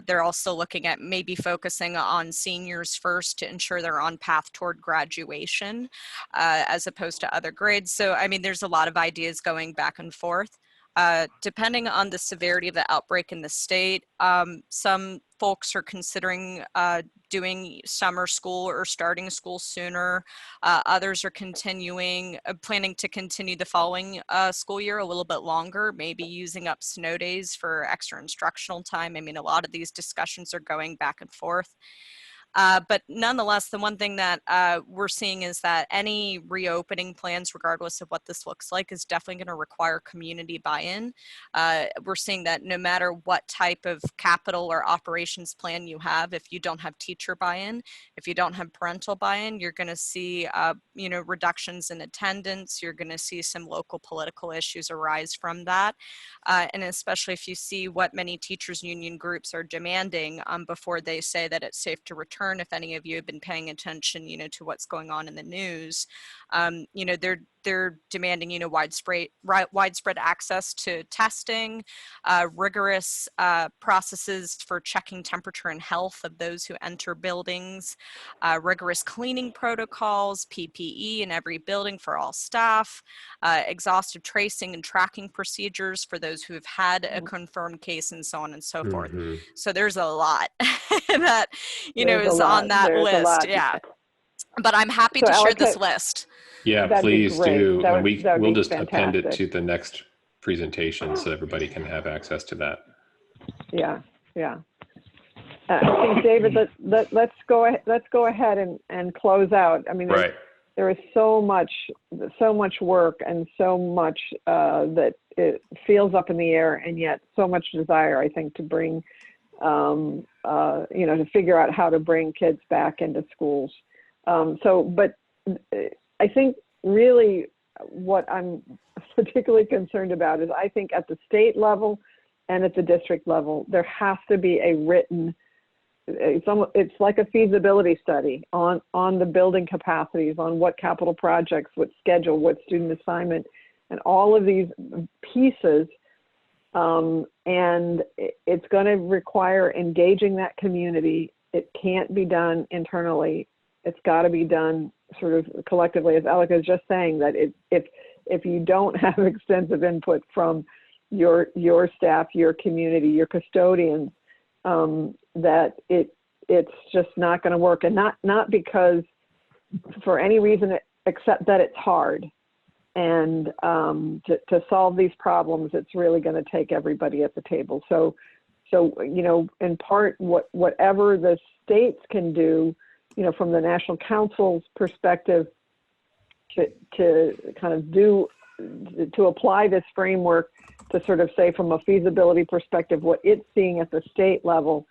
They're also looking at maybe focusing on seniors first to ensure they're on path toward graduation, as opposed to other grades. So, there's a lot of ideas going back and forth. Depending on the severity of the outbreak in the state, some folks are considering doing summer school or starting school sooner. Others are planning to continue the following school year a little bit longer, maybe using up snow days for extra instructional time. A lot of these discussions are going back and forth. But nonetheless, the one thing that we're seeing is that any reopening plans, regardless of what this looks like, is definitely going to require community buy-in. We're seeing that no matter what type of capital or operations plan you have, if you don't have teacher buy-in, if you don't have parental buy-in, you're going to see reductions in attendance. You're going to see some local political issues arise from that. And especially if you see what many teachers union groups are demanding before they say that it's safe to return. If any of you have been paying attention, to what's going on in the news, they're demanding, widespread access to testing, rigorous processes for checking temperature and health of those who enter buildings, rigorous cleaning protocols, PPE in every building for all staff, exhaustive tracing and tracking procedures for those who have had a confirmed case, and so on and so forth. So there's a lot that, is on that list. Yeah. But I'm happy to share this list. Yeah, please do. And we'll just append it to the next presentation so everybody can have access to that. Yeah. I think, David, let's go ahead and close out. Right. There is so much work and so much that it feels up in the air, and yet so much desire, I think, to bring, to figure out how to bring kids back into schools. But I think really what I'm particularly concerned about is, I think at the state level and at the district level, there has to be a written, it's like a feasibility study on the building capacities, on what capital projects, what schedule, what student assignment, and all of these pieces. And it's going to require engaging that community. It can't be done internally. It's got to be done sort of collectively, as Alec is just saying, that if you don't have extensive input from your staff, your community, your custodians, that it's just not going to work, and not because for any reason except that it's hard. And to solve these problems, it's really going to take everybody at the table. So in part, whatever the states can do, from the National Council's perspective, to kind of to apply this framework to sort of say from a feasibility perspective what it's seeing at the state level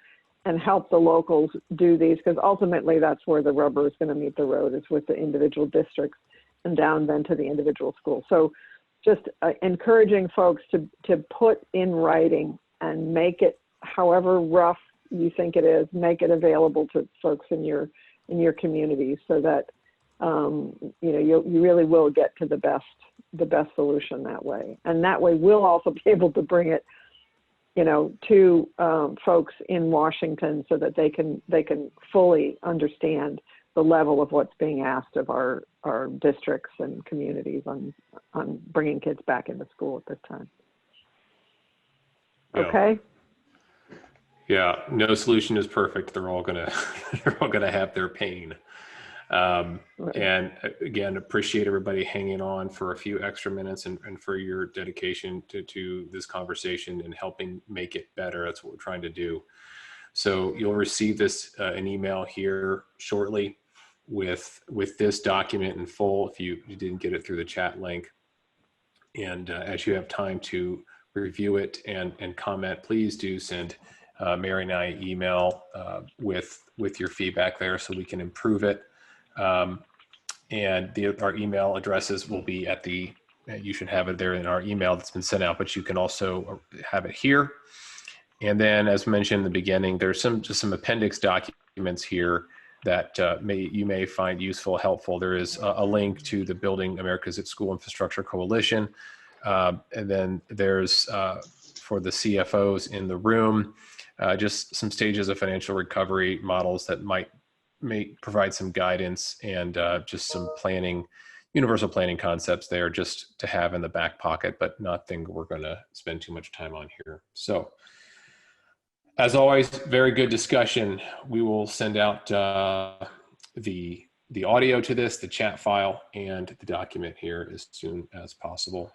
and help the locals do these, because ultimately that's where the rubber is going to meet the road, is with the individual districts and down then to the individual schools. So just encouraging folks to put in writing and make it, however rough you think it is, make it available to folks in your communities, so that you know, you really will get to the best solution that way. And that way we'll also be able to bring it, you know, to folks in Washington, so that they can fully understand the level of what's being asked of our districts and communities on bringing kids back into school at this time. Yeah. Okay. Yeah, no solution is perfect. They're all gonna have their pain. And again, appreciate everybody hanging on for a few extra minutes and for your dedication to this conversation and helping make it better. That's what we're trying to do. So you'll receive this an email here shortly with this document in full if you didn't get it through the chat link. And as you have time to review it and comment, please do send Mary and I email with your feedback there so we can improve it. And our email addresses will be at you should have it there in our email that's been sent out, but you can also have it here. And then, as mentioned in the beginning, there's just some appendix documents here that you may find useful, helpful. There is a link to the Building America's School Infrastructure Coalition. And then there's, for the CFOs in the room, just some stages of financial recovery models that may provide some guidance, and just some universal planning concepts there just to have in the back pocket, but nothing we're going to spend too much time on here. So as always, very good discussion. We will send out the audio to this, the chat file, and the document here as soon as possible.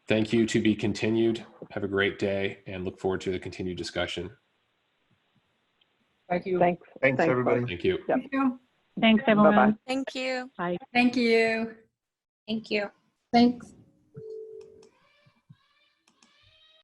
Thank you. To be continued. Have a great day and look forward to the continued discussion. Thank you. Thanks everybody. Thank you. Yep. Thank you. Thanks, everyone. Thank you. Thank you. Thank you. Thanks.